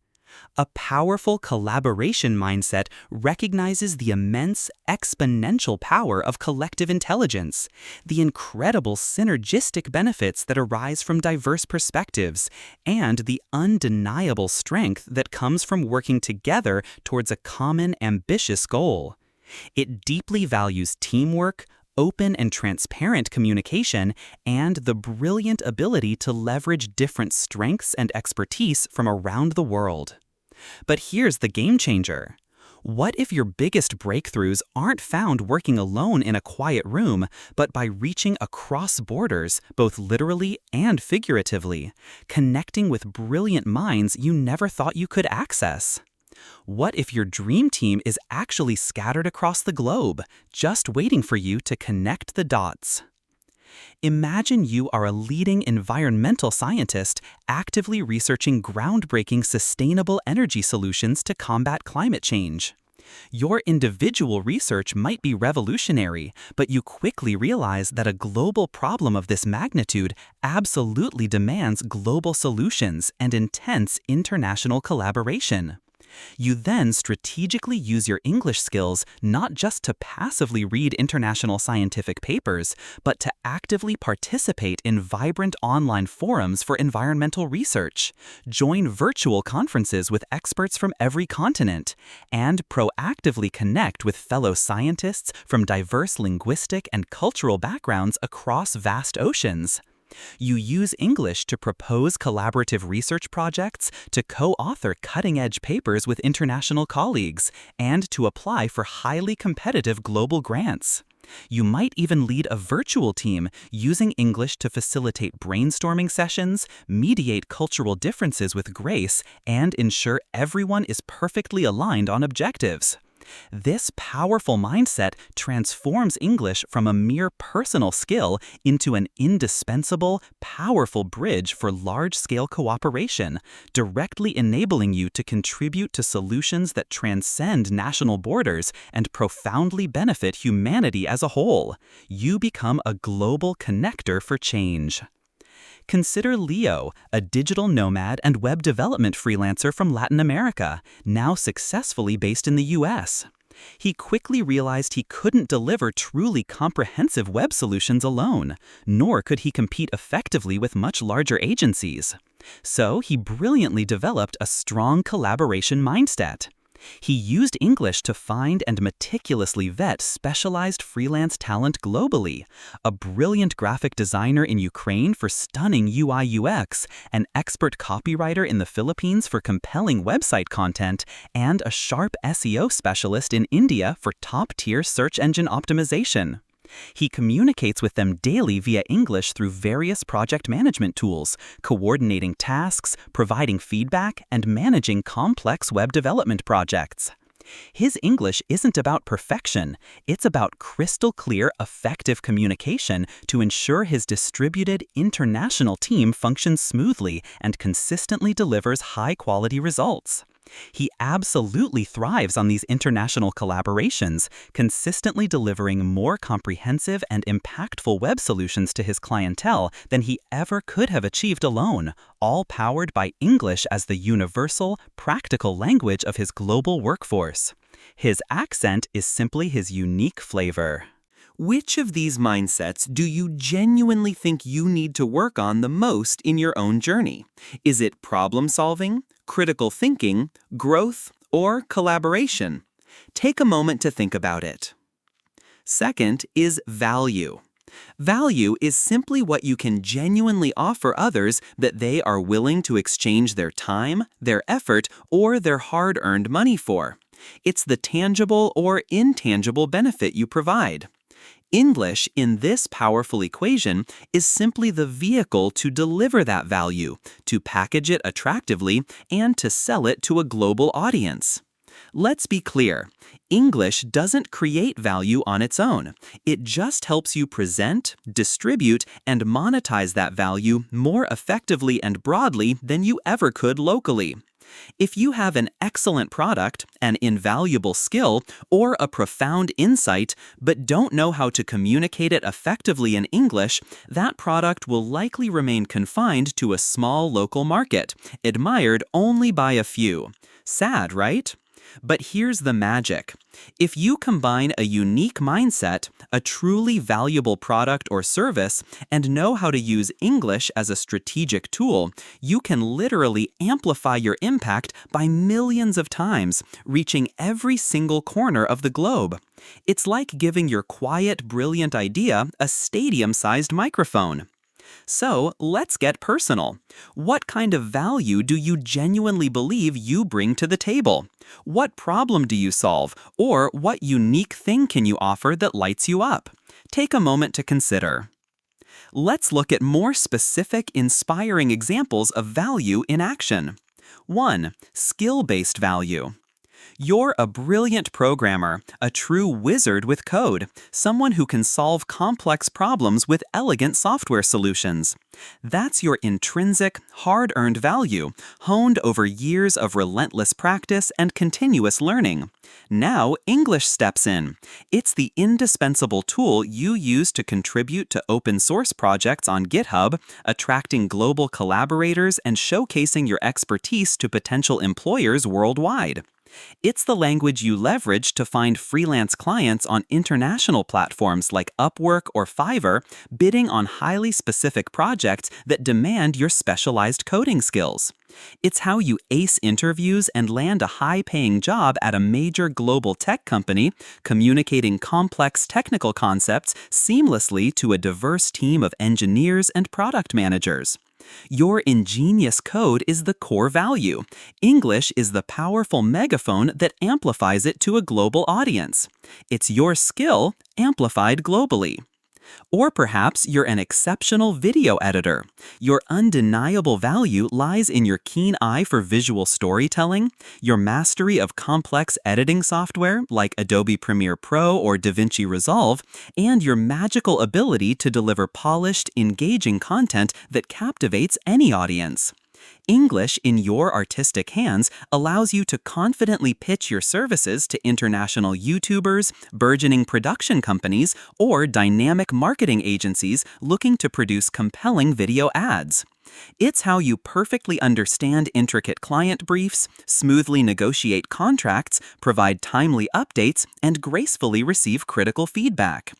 A powerful collaboration mindset recognizes the immense exponential power of collective intelligence, the incredible synergistic benefits that arise from diverse perspectives, and the undeniable strength that comes from working together towards a common ambitious goal. It deeply values teamwork, open and transparent communication, and the brilliant ability to leverage different strengths and expertise from around the world. But here's the game changer. What if your biggest breakthroughs aren't found working alone in a quiet room, but by reaching across borders, both literally and figuratively, connecting with brilliant minds you never thought you could access? What if your dream team is actually scattered across the globe, just waiting for you to connect the dots? Imagine you are a leading environmental scientist actively researching groundbreaking sustainable energy solutions to combat climate change. Your individual research might be revolutionary, but you quickly realize that a global problem of this magnitude absolutely demands global solutions and intense international collaboration. You then strategically use your English skills not just to passively read international scientific papers, but to actively participate in vibrant online forums for environmental research, join virtual conferences with experts from every continent, and proactively connect with fellow scientists from diverse linguistic and cultural backgrounds across vast oceans. You use English to propose collaborative research projects, to co-author cutting-edge papers with international colleagues, and to apply for highly competitive global grants. You might even lead a virtual team using English to facilitate brainstorming sessions, mediate cultural differences with grace, and ensure everyone is perfectly aligned on objectives. This powerful mindset transforms English from a mere personal skill into an indispensable, powerful bridge for large-scale cooperation, directly enabling you to contribute to solutions that transcend national borders and profoundly benefit humanity as a whole. You become a global connector for change. Consider Leo, a digital nomad and web development freelancer from Latin America, now successfully based in the US. He quickly realized he couldn't deliver truly comprehensive web solutions alone, nor could he compete effectively with much larger agencies. So he brilliantly developed a strong collaboration mindset. He used English to find and meticulously vet specialized freelance talent globally, a brilliant graphic designer in Ukraine for stunning UI/UX, an expert copywriter in the Philippines for compelling website content, and a sharp SEO specialist in India for top-tier search engine optimization. He communicates with them daily via English through various project management tools, coordinating tasks, providing feedback, and managing complex web development projects. His English isn't about perfection, it's about crystal clear, effective communication to ensure his distributed international team functions smoothly and consistently delivers high-quality results. He absolutely thrives on these international collaborations, consistently delivering more comprehensive and impactful web solutions to his clientele than he ever could have achieved alone, all powered by English as the universal, practical language of his global workforce. His accent is simply his unique flavor. Which of these mindsets do you genuinely think you need to work on the most in your own journey? Is it problem solving, critical thinking, growth, or collaboration? Take a moment to think about it. Second is value. Value is simply what you can genuinely offer others that they are willing to exchange their time, their effort, or their hard-earned money for. It's the tangible or intangible benefit you provide. English, in this powerful equation, is simply the vehicle to deliver that value, to package it attractively, and to sell it to a global audience. Let's be clear, English doesn't create value on its own. It just helps you present, distribute, and monetize that value more effectively and broadly than you ever could locally. If you have an excellent product, an invaluable skill, or a profound insight, but don't know how to communicate it effectively in English, that product will likely remain confined to a small local market, admired only by a few. Sad, right? But here's the magic. If you combine a unique mindset, a truly valuable product or service, and know how to use English as a strategic tool, you can literally amplify your impact by millions of times, reaching every single corner of the globe. It's like giving your quiet, brilliant idea a stadium-sized microphone. So let's get personal. What kind of value do you genuinely believe you bring to the table? What problem do you solve, or what unique thing can you offer that lights you up? Take a moment to consider. Let's look at more specific, inspiring examples of value in action. 1. Skill-based value. You're a brilliant programmer, a true wizard with code, someone who can solve complex problems with elegant software solutions. That's your intrinsic, hard-earned value, honed over years of relentless practice and continuous learning. Now, English steps in. It's the indispensable tool you use to contribute to open-source projects on GitHub, attracting global collaborators and showcasing your expertise to potential employers worldwide. It's the language you leverage to find freelance clients on international platforms like Upwork or Fiverr, bidding on highly specific projects that demand your specialized coding skills. It's how you ace interviews and land a high-paying job at a major global tech company, communicating complex technical concepts seamlessly to a diverse team of engineers and product managers. Your ingenious code is the core value. English is the powerful megaphone that amplifies it to a global audience. It's your skill amplified globally. Or perhaps you're an exceptional video editor. Your undeniable value lies in your keen eye for visual storytelling, your mastery of complex editing software like Adobe Premiere Pro or DaVinci Resolve, and your magical ability to deliver polished, engaging content that captivates any audience. English in your artistic hands allows you to confidently pitch your services to international YouTubers, burgeoning production companies, or dynamic marketing agencies looking to produce compelling video ads. It's how you perfectly understand intricate client briefs, smoothly negotiate contracts, provide timely updates, and gracefully receive critical feedback.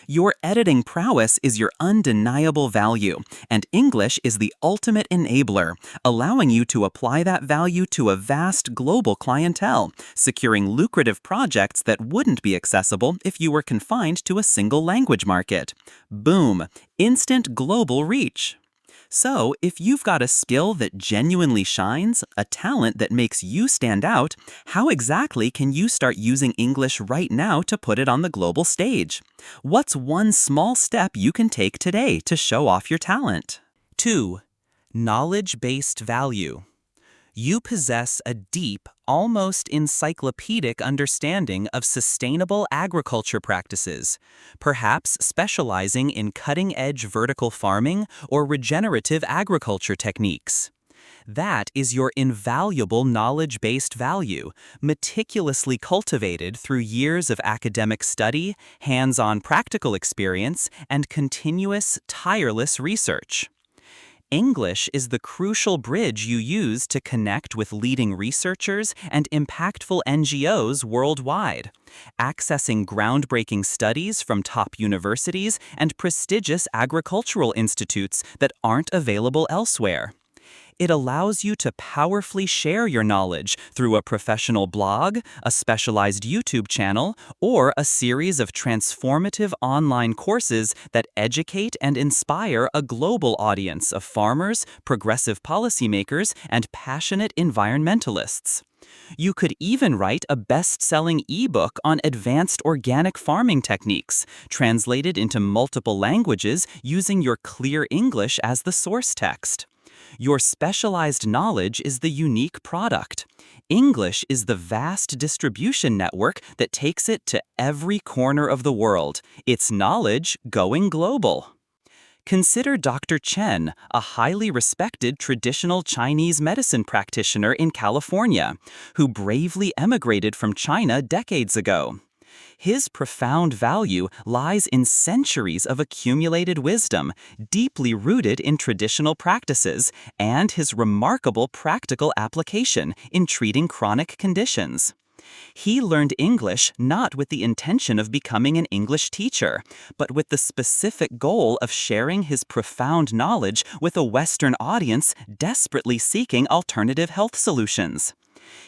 Your editing prowess is your undeniable value, and English is the ultimate enabler, allowing you to apply that value to a vast global clientele, securing lucrative projects that wouldn't be accessible if you were confined to a single language market. Boom! Instant global reach. So, if you've got a skill that genuinely shines, a talent that makes you stand out, how exactly can you start using English right now to put it on the global stage? What's one small step you can take today to show off your talent? 2. Knowledge-based value. You possess a deep, almost encyclopedic understanding of sustainable agriculture practices, perhaps specializing in cutting-edge vertical farming or regenerative agriculture techniques. That is your invaluable knowledge-based value, meticulously cultivated through years of academic study, hands-on practical experience, and continuous, tireless research. English is the crucial bridge you use to connect with leading researchers and impactful NGOs worldwide, accessing groundbreaking studies from top universities and prestigious agricultural institutes that aren't available elsewhere. It allows you to powerfully share your knowledge through a professional blog, a specialized YouTube channel, or a series of transformative online courses that educate and inspire a global audience of farmers, progressive policymakers, and passionate environmentalists. You could even write a best-selling ebook on advanced organic farming techniques, translated into multiple languages using your clear English as the source text. Your specialized knowledge is the unique product. English is the vast distribution network that takes it to every corner of the world. It's knowledge going global. Consider Dr. Chen, a highly respected traditional Chinese medicine practitioner in California, who bravely emigrated from China decades ago. His profound value lies in centuries of accumulated wisdom, deeply rooted in traditional practices, and his remarkable practical application in treating chronic conditions. He learned English not with the intention of becoming an English teacher, but with the specific goal of sharing his profound knowledge with a Western audience desperately seeking alternative health solutions.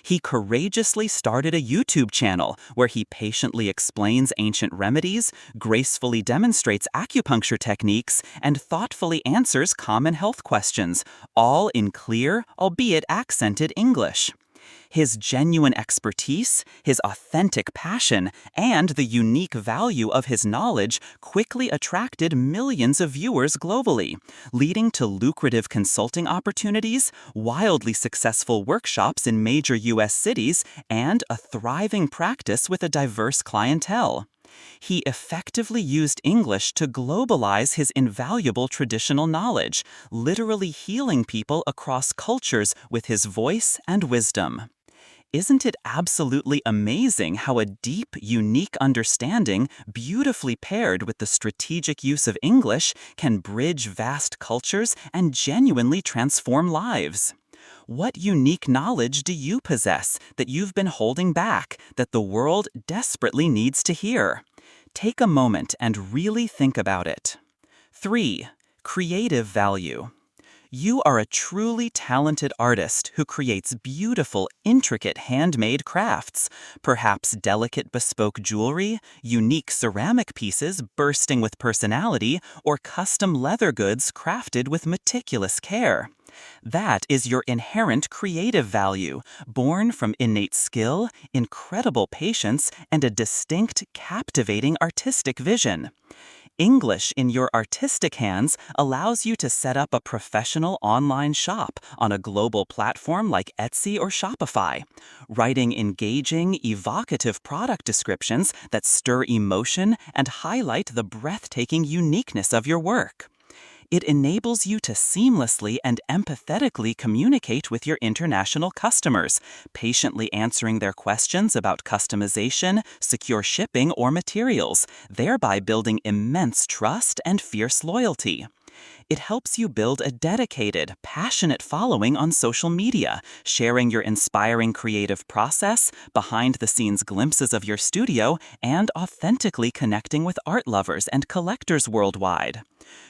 He courageously started a YouTube channel where he patiently explains ancient remedies, gracefully demonstrates acupuncture techniques, and thoughtfully answers common health questions, all in clear, albeit accented English. His genuine expertise, his authentic passion, and the unique value of his knowledge quickly attracted millions of viewers globally, leading to lucrative consulting opportunities, wildly successful workshops in major U.S. cities, and a thriving practice with a diverse clientele. He effectively used English to globalize his invaluable traditional knowledge, literally healing people across cultures with his voice and wisdom. Isn't it absolutely amazing how a deep, unique understanding, beautifully paired with the strategic use of English, can bridge vast cultures and genuinely transform lives? What unique knowledge do you possess that you've been holding back, that the world desperately needs to hear? Take a moment and really think about it. 3. Creative value. You are a truly talented artist who creates beautiful, intricate handmade crafts, perhaps delicate bespoke jewelry, unique ceramic pieces bursting with personality, or custom leather goods crafted with meticulous care. That is your inherent creative value, born from innate skill, incredible patience, and a distinct, captivating artistic vision. English in your artistic hands allows you to set up a professional online shop on a global platform like Etsy or Shopify, writing engaging, evocative product descriptions that stir emotion and highlight the breathtaking uniqueness of your work. It enables you to seamlessly and empathetically communicate with your international customers, patiently answering their questions about customization, secure shipping, or materials, thereby building immense trust and fierce loyalty. It helps you build a dedicated, passionate following on social media, sharing your inspiring creative process, behind-the-scenes glimpses of your studio, and authentically connecting with art lovers and collectors worldwide.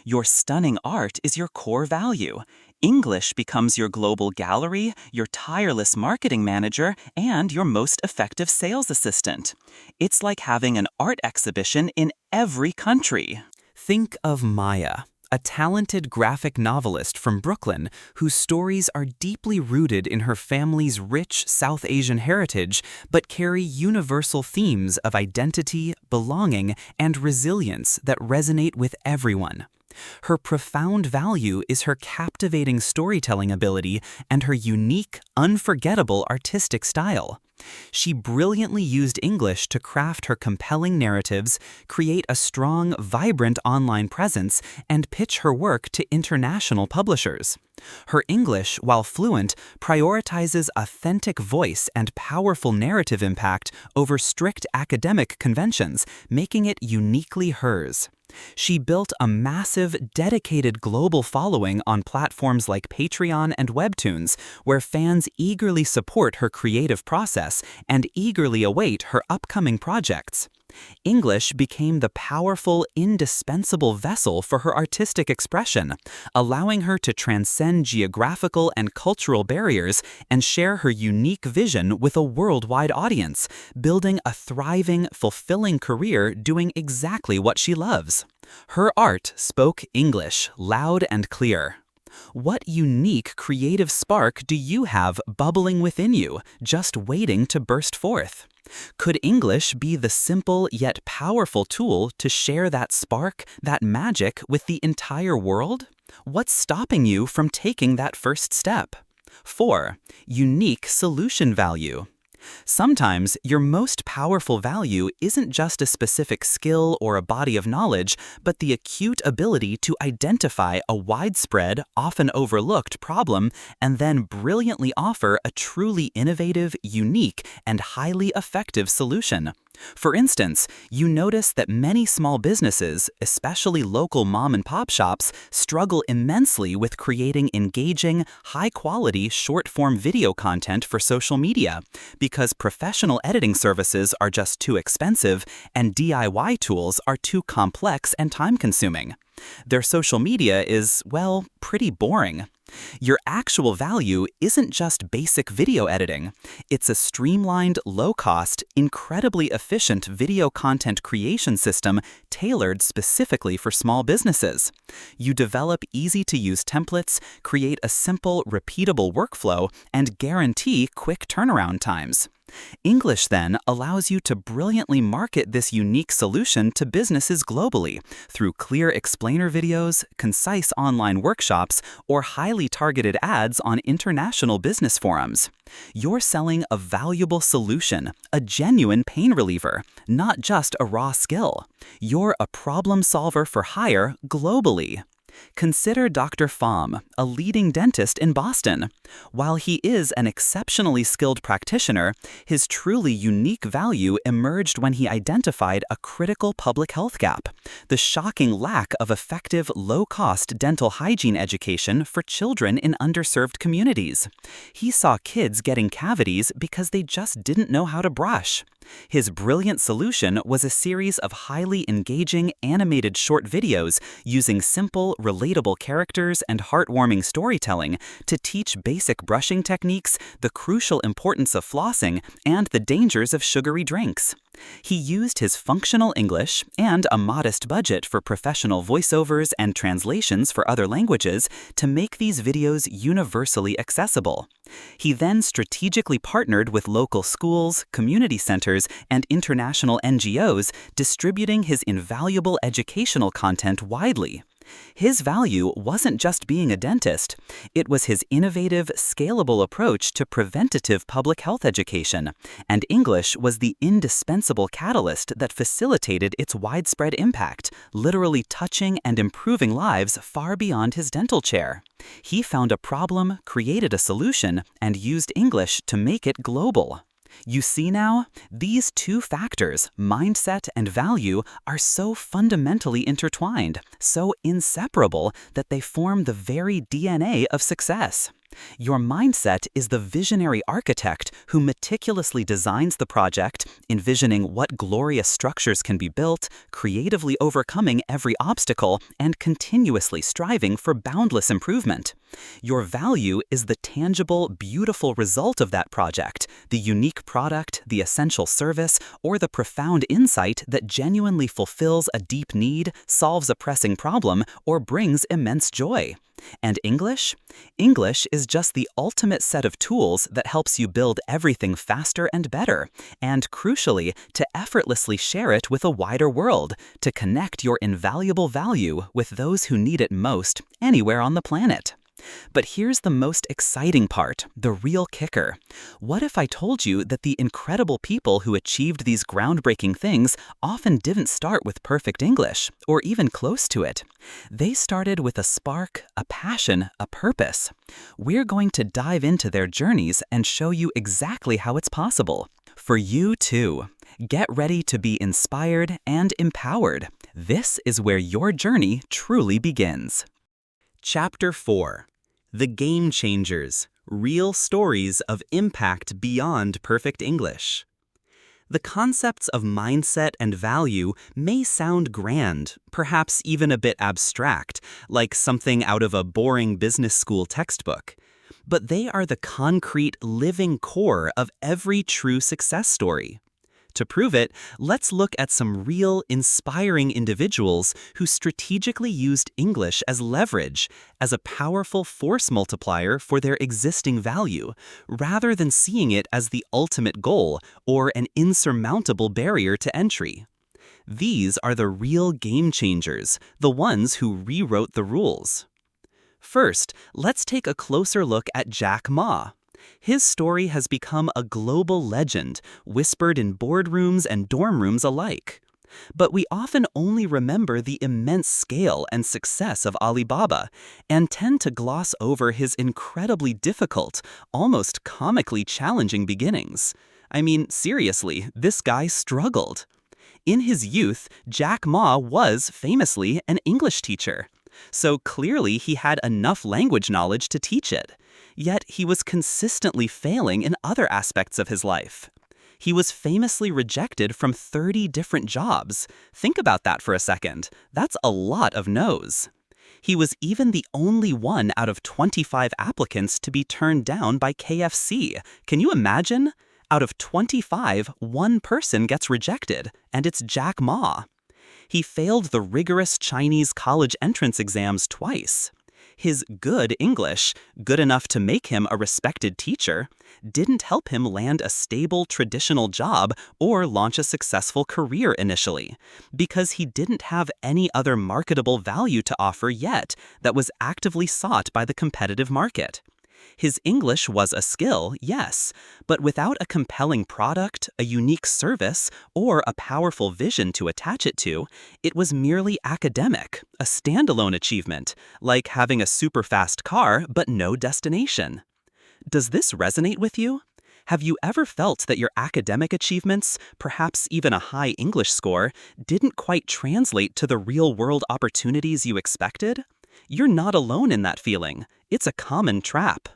Your stunning art is your core value. English becomes your global gallery, your tireless marketing manager, and your most effective sales assistant. It's like having an art exhibition in every country. Think of Maya, a talented graphic novelist from Brooklyn whose stories are deeply rooted in her family's rich South Asian heritage but carry universal themes of identity, belonging, and resilience that resonate with everyone. Her profound value is her captivating storytelling ability and her unique, unforgettable artistic style. She brilliantly used English to craft her compelling narratives, create a strong, vibrant online presence, and pitch her work to international publishers. Her English, while fluent, prioritizes authentic voice and powerful narrative impact over strict academic conventions, making it uniquely hers. She built a massive, dedicated global following on platforms like Patreon and Webtoons, where fans eagerly support her creative process and eagerly await her upcoming projects. English became the powerful, indispensable vessel for her artistic expression, allowing her to transcend geographical and cultural barriers and share her unique vision with a worldwide audience, building a thriving, fulfilling career doing exactly what she loves. Her art spoke English loud and clear. What unique creative spark do you have bubbling within you, just waiting to burst forth? Could English be the simple yet powerful tool to share that spark, that magic with the entire world? What's stopping you from taking that first step? 4. Unique solution value. Sometimes your most powerful value isn't just a specific skill or a body of knowledge, but the acute ability to identify a widespread, often overlooked problem and then brilliantly offer a truly innovative, unique, and highly effective solution. For instance, you notice that many small businesses, especially local mom and pop shops, struggle immensely with creating engaging, high-quality short-form video content for social media because professional editing services are just too expensive and DIY tools are too complex and time-consuming. Their social media is, well, pretty boring. Your actual value isn't just basic video editing. It's a streamlined, low-cost, incredibly efficient video content creation system tailored specifically for small businesses. You develop easy-to-use templates, create a simple, repeatable workflow, and guarantee quick turnaround times. English, then, allows you to brilliantly market this unique solution to businesses globally through clear explainer videos, concise online workshops, or highly targeted ads on international business forums. You're selling a valuable solution, a genuine pain reliever, not just a raw skill. You're a problem solver for hire globally. Consider Dr. Pham, a leading dentist in Boston. While he is an exceptionally skilled practitioner, his truly unique value emerged when he identified a critical public health gap: the shocking lack of effective, low-cost dental hygiene education for children in underserved communities. He saw kids getting cavities because they just didn't know how to brush. His brilliant solution was a series of highly engaging animated short videos using simple, relatable characters and heartwarming storytelling to teach basic brushing techniques, the crucial importance of flossing, and the dangers of sugary drinks. He used his functional English and a modest budget for professional voiceovers and translations for other languages to make these videos universally accessible. He then strategically partnered with local schools, community centers, and international NGOs, distributing his invaluable educational content widely. His value wasn't just being a dentist. It was his innovative, scalable approach to preventative public health education, and English was the indispensable catalyst that facilitated its widespread impact, literally touching and improving lives far beyond his dental chair. He found a problem, created a solution, and used English to make it global. You see now, these two factors, mindset and value, are so fundamentally intertwined, so inseparable that they form the very DNA of success. Your mindset is the visionary architect who meticulously designs the project, envisioning what glorious structures can be built, creatively overcoming every obstacle, and continuously striving for boundless improvement. Your value is the tangible, beautiful result of that project, the unique product, the essential service, or the profound insight that genuinely fulfills a deep need, solves a pressing problem, or brings immense joy. And English? English is just the ultimate set of tools that helps you build everything faster and better, and crucially, to effortlessly share it with a wider world, to connect your invaluable value with those who need it most anywhere on the planet. But here's the most exciting part, the real kicker. What if I told you that the incredible people who achieved these groundbreaking things often didn't start with perfect English, or even close to it? They started with a spark, a passion, a purpose. We're going to dive into their journeys and show you exactly how it's possible. For you too. Get ready to be inspired and empowered. This is where your journey truly begins. Chapter 4. The Game Changers. Real Stories of Impact Beyond Perfect English. The concepts of mindset and value may sound grand, perhaps even a bit abstract, like something out of a boring business school textbook. But they are the concrete, living core of every true success story. To prove it, let's look at some real, inspiring individuals who strategically used English as leverage, as a powerful force multiplier for their existing value, rather than seeing it as the ultimate goal or an insurmountable barrier to entry. These are the real game changers, the ones who rewrote the rules. First, let's take a closer look at Jack Ma. His story has become a global legend, whispered in boardrooms and dorm rooms alike. But we often only remember the immense scale and success of Alibaba and tend to gloss over his incredibly difficult, almost comically challenging beginnings. I mean, seriously, this guy struggled. In his youth, Jack Ma was famously an English teacher. So clearly he had enough language knowledge to teach it. Yet he was consistently failing in other aspects of his life. He was famously rejected from 30 different jobs. Think about that for a second. That's a lot of no's. He was even the only one out of 25 applicants to be turned down by KFC. Can you imagine? Out of 25, one person gets rejected, and it's Jack Ma. He failed the rigorous Chinese college entrance exams twice. His good English, good enough to make him a respected teacher, didn't help him land a stable traditional job or launch a successful career initially, because he didn't have any other marketable value to offer yet that was actively sought by the competitive market. His English was a skill, yes, but without a compelling product, a unique service, or a powerful vision to attach it to, it was merely academic, a standalone achievement, like having a super fast car but no destination. Does this resonate with you? Have you ever felt that your academic achievements, perhaps even a high English score, didn't quite translate to the real-world opportunities you expected? You're not alone in that feeling. It's a common trap.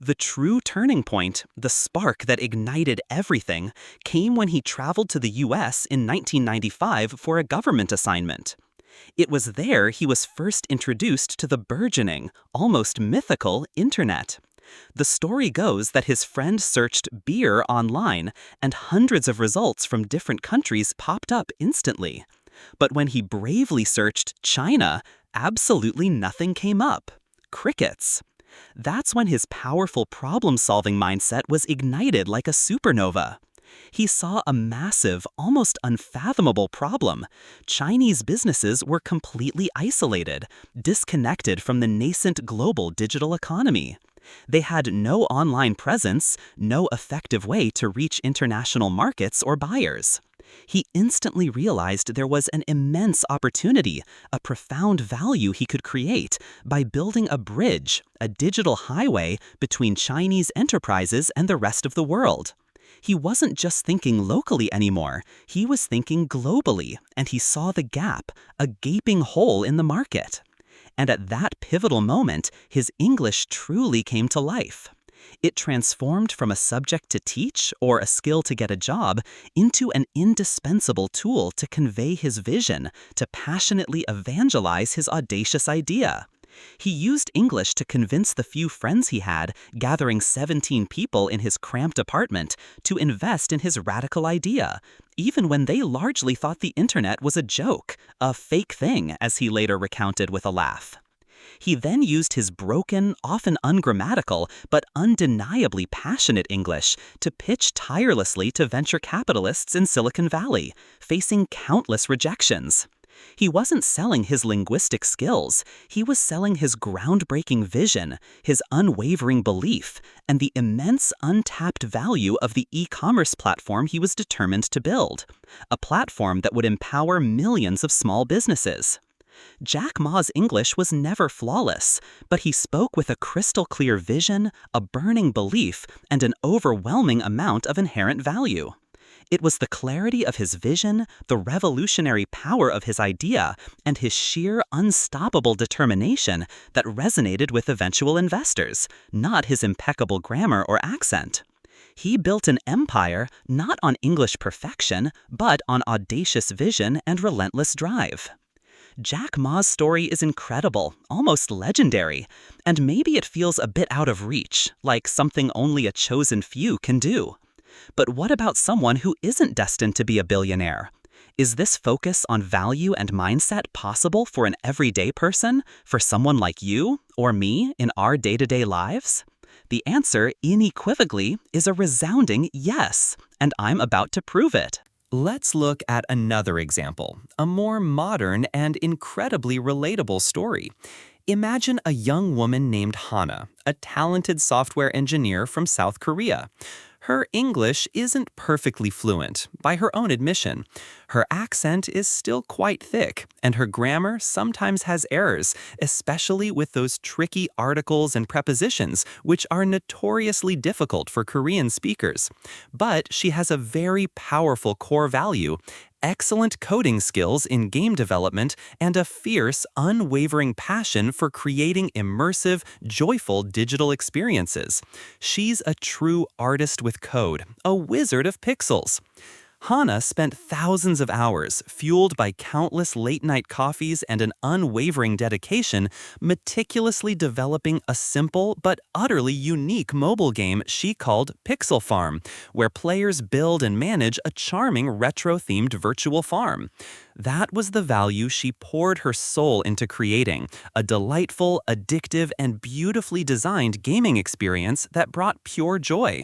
The true turning point, the spark that ignited everything, came when he traveled to the US in 1995 for a government assignment. It was there he was first introduced to the burgeoning, almost mythical internet. The story goes that his friend searched beer online, and hundreds of results from different countries popped up instantly. But when he bravely searched China, absolutely nothing came up. Crickets. That's when his powerful problem-solving mindset was ignited like a supernova. He saw a massive, almost unfathomable problem. Chinese businesses were completely isolated, disconnected from the nascent global digital economy. They had no online presence, no effective way to reach international markets or buyers. He instantly realized there was an immense opportunity, a profound value he could create by building a bridge, a digital highway between Chinese enterprises and the rest of the world. He wasn't just thinking locally anymore, he was thinking globally, and he saw the gap, a gaping hole in the market. And at that pivotal moment, his English truly came to life. It transformed from a subject to teach or a skill to get a job into an indispensable tool to convey his vision, to passionately evangelize his audacious idea. He used English to convince the few friends he had, gathering 17 people in his cramped apartment, to invest in his radical idea, even when they largely thought the internet was a joke, a fake thing, as he later recounted with a laugh. He then used his broken, often ungrammatical, but undeniably passionate English to pitch tirelessly to venture capitalists in Silicon Valley, facing countless rejections. He wasn't selling his linguistic skills, he was selling his groundbreaking vision, his unwavering belief, and the immense untapped value of the e-commerce platform he was determined to build, a platform that would empower millions of small businesses. Jack Ma's English was never flawless, but he spoke with a crystal-clear vision, a burning belief, and an overwhelming amount of inherent value. It was the clarity of his vision, the revolutionary power of his idea, and his sheer, unstoppable determination that resonated with eventual investors, not his impeccable grammar or accent. He built an empire not on English perfection, but on audacious vision and relentless drive. Jack Ma's story is incredible, almost legendary, and maybe it feels a bit out of reach, like something only a chosen few can do. But what about someone who isn't destined to be a billionaire? Is this focus on value and mindset possible for an everyday person, for someone like you or me in our day-to-day lives? The answer, unequivocally, is a resounding yes, and I'm about to prove it. Let's look at another example, a more modern and incredibly relatable story. Imagine a young woman named Hana, a talented software engineer from South Korea. Her English isn't perfectly fluent, by her own admission. Her accent is still quite thick, and her grammar sometimes has errors, especially with those tricky articles and prepositions, which are notoriously difficult for Korean speakers. But she has a very powerful core value: excellent coding skills in game development, and a fierce, unwavering passion for creating immersive, joyful digital experiences. She's a true artist with code, a wizard of pixels. Hana spent thousands of hours, fueled by countless late-night coffees and an unwavering dedication, meticulously developing a simple but utterly unique mobile game she called Pixel Farm, where players build and manage a charming retro-themed virtual farm. That was the value she poured her soul into creating, a delightful, addictive, and beautifully designed gaming experience that brought pure joy.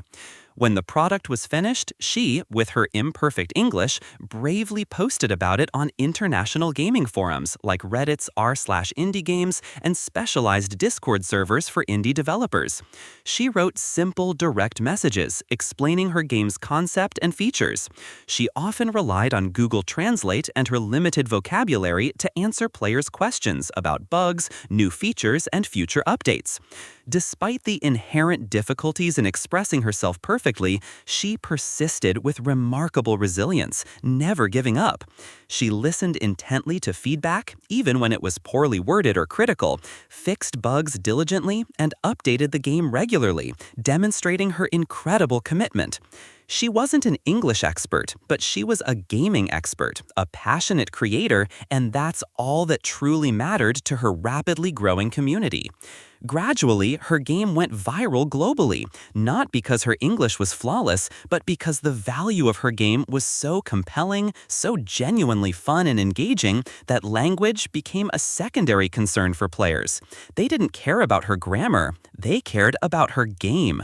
When the product was finished, she, with her imperfect English, bravely posted about it on international gaming forums like Reddit's r/indie games and specialized Discord servers for indie developers. She wrote simple, direct messages explaining her game's concept and features. She often relied on Google Translate and her limited vocabulary to answer players' questions about bugs, new features, and future updates. Despite the inherent difficulties in expressing herself perfectly, she persisted with remarkable resilience, never giving up. She listened intently to feedback, even when it was poorly worded or critical, fixed bugs diligently, and updated the game regularly, demonstrating her incredible commitment. She wasn't an English expert, but she was a gaming expert, a passionate creator, and that's all that truly mattered to her rapidly growing community. Gradually, her game went viral globally, not because her English was flawless, but because the value of her game was so compelling, so genuinely fun and engaging, that language became a secondary concern for players. They didn't care about her grammar, they cared about her game.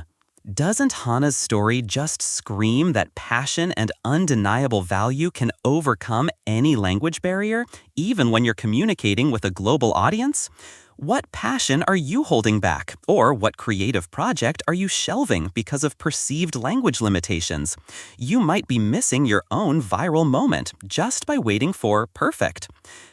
Doesn't Hana's story just scream that passion and undeniable value can overcome any language barrier, even when you're communicating with a global audience? What passion are you holding back? Or what creative project are you shelving because of perceived language limitations? You might be missing your own viral moment just by waiting for perfect.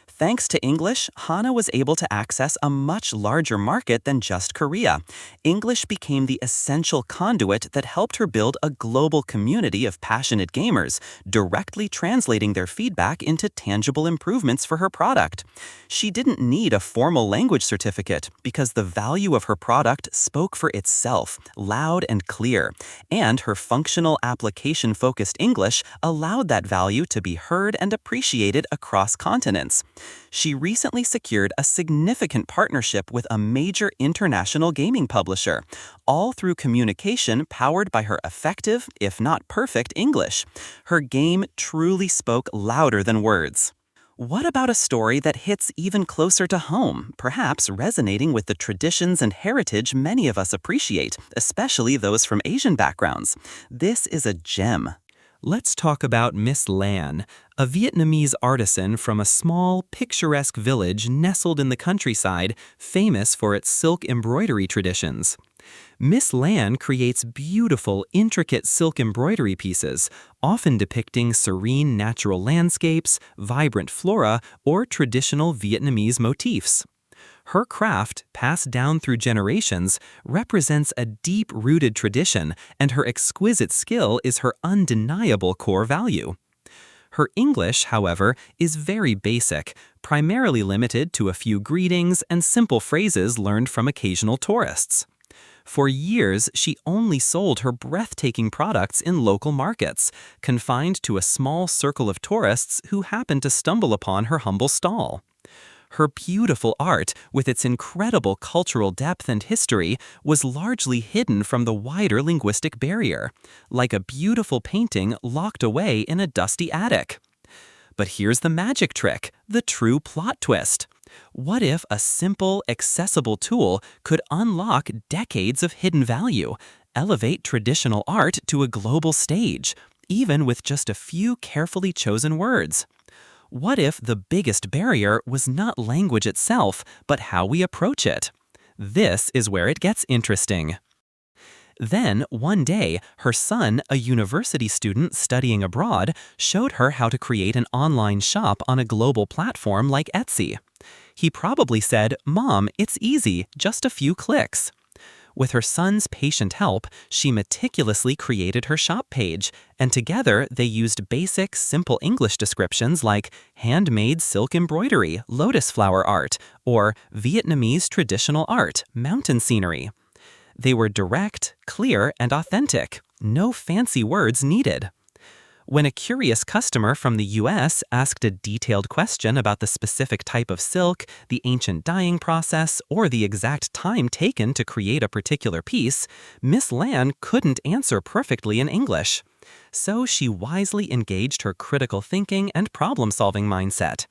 Thanks to English, Hana was able to access a much larger market than just Korea. English became the essential conduit that helped her build a global community of passionate gamers, directly translating their feedback into tangible improvements for her product. She didn't need a formal language certificate because the value of her product spoke for itself, loud and clear, and her functional application-focused English allowed that value to be heard and appreciated across continents. She recently secured a significant partnership with a major international gaming publisher, all through communication powered by her effective, if not perfect, English. Her game truly spoke louder than words. What about a story that hits even closer to home, perhaps resonating with the traditions and heritage many of us appreciate, especially those from Asian backgrounds? This is a gem. Let's talk about Miss Lan, a Vietnamese artisan from a small, picturesque village nestled in the countryside, famous for its silk embroidery traditions. Miss Lan creates beautiful, intricate silk embroidery pieces, often depicting serene natural landscapes, vibrant flora, or traditional Vietnamese motifs. Her craft, passed down through generations, represents a deep-rooted tradition, and her exquisite skill is her undeniable core value. Her English, however, is very basic, primarily limited to a few greetings and simple phrases learned from occasional tourists. For years, she only sold her breathtaking products in local markets, confined to a small circle of tourists who happened to stumble upon her humble stall. Her beautiful art, with its incredible cultural depth and history, was largely hidden from the wider linguistic barrier, like a beautiful painting locked away in a dusty attic. But here's the magic trick, the true plot twist. What if a simple, accessible tool could unlock decades of hidden value, elevate traditional art to a global stage, even with just a few carefully chosen words? What if the biggest barrier was not language itself, but how we approach it? This is where it gets interesting. Then, one day, her son, a university student studying abroad, showed her how to create an online shop on a global platform like Etsy. He probably said, "Mom, it's easy, just a few clicks." With her son's patient help, she meticulously created her shop page, and together they used basic, simple English descriptions like handmade silk embroidery, lotus flower art, or Vietnamese traditional art, mountain scenery. They were direct, clear, and authentic. No fancy words needed. When a curious customer from the US asked a detailed question about the specific type of silk, the ancient dyeing process, or the exact time taken to create a particular piece, Miss Lan couldn't answer perfectly in English. So she wisely engaged her critical thinking and problem-solving mindset.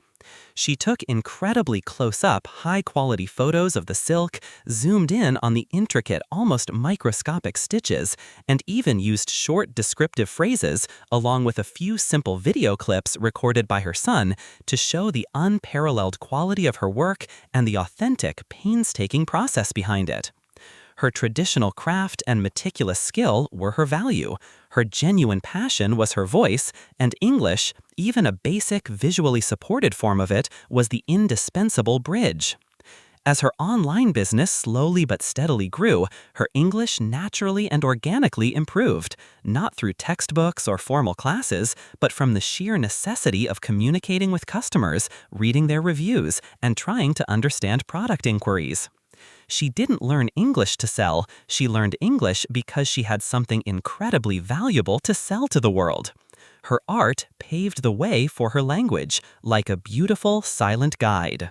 She took incredibly close-up, high-quality photos of the silk, zoomed in on the intricate, almost microscopic stitches, and even used short descriptive phrases, along with a few simple video clips recorded by her son, to show the unparalleled quality of her work and the authentic, painstaking process behind it. Her traditional craft and meticulous skill were her value. Her genuine passion was her voice, and English, even a basic, visually supported form of it, was the indispensable bridge. As her online business slowly but steadily grew, her English naturally and organically improved, not through textbooks or formal classes, but from the sheer necessity of communicating with customers, reading their reviews, and trying to understand product inquiries. She didn't learn English to sell, she learned English because she had something incredibly valuable to sell to the world. Her art paved the way for her language, like a beautiful, silent guide.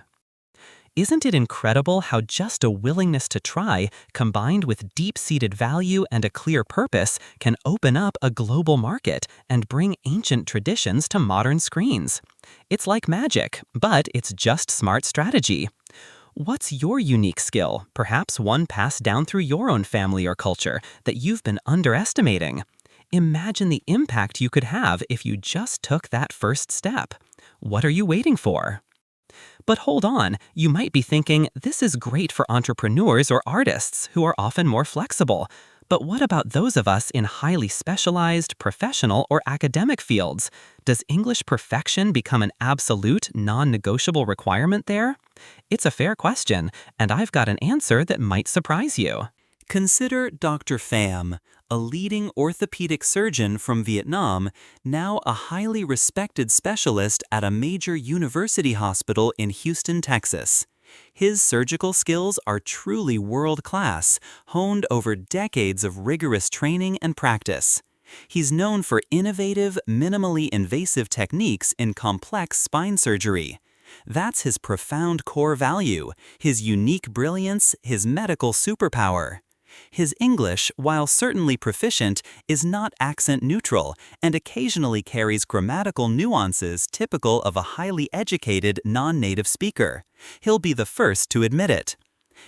Isn't it incredible how just a willingness to try, combined with deep-seated value and a clear purpose, can open up a global market and bring ancient traditions to modern screens? It's like magic, but it's just smart strategy. What's your unique skill, perhaps one passed down through your own family or culture, that you've been underestimating? Imagine the impact you could have if you just took that first step. What are you waiting for? But hold on, you might be thinking, this is great for entrepreneurs or artists who are often more flexible. But what about those of us in highly specialized, professional, or academic fields? Does English perfection become an absolute, non-negotiable requirement there? It's a fair question, and I've got an answer that might surprise you. Consider Dr. Pham, a leading orthopedic surgeon from Vietnam, now a highly respected specialist at a major university hospital in Houston, Texas. His surgical skills are truly world-class, honed over decades of rigorous training and practice. He's known for innovative, minimally invasive techniques in complex spine surgery. That's his profound core value, his unique brilliance, his medical superpower. His English, while certainly proficient, is not accent neutral and occasionally carries grammatical nuances typical of a highly educated non-native speaker. He'll be the first to admit it.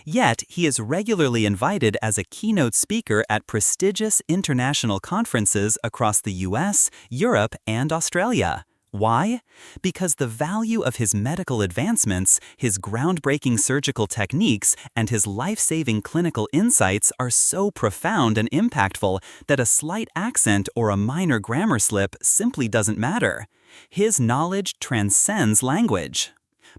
Yet, he is regularly invited as a keynote speaker at prestigious international conferences across the US, Europe, and Australia. Why? Because the value of his medical advancements, his groundbreaking surgical techniques, and his life-saving clinical insights are so profound and impactful that a slight accent or a minor grammar slip simply doesn't matter. His knowledge transcends language.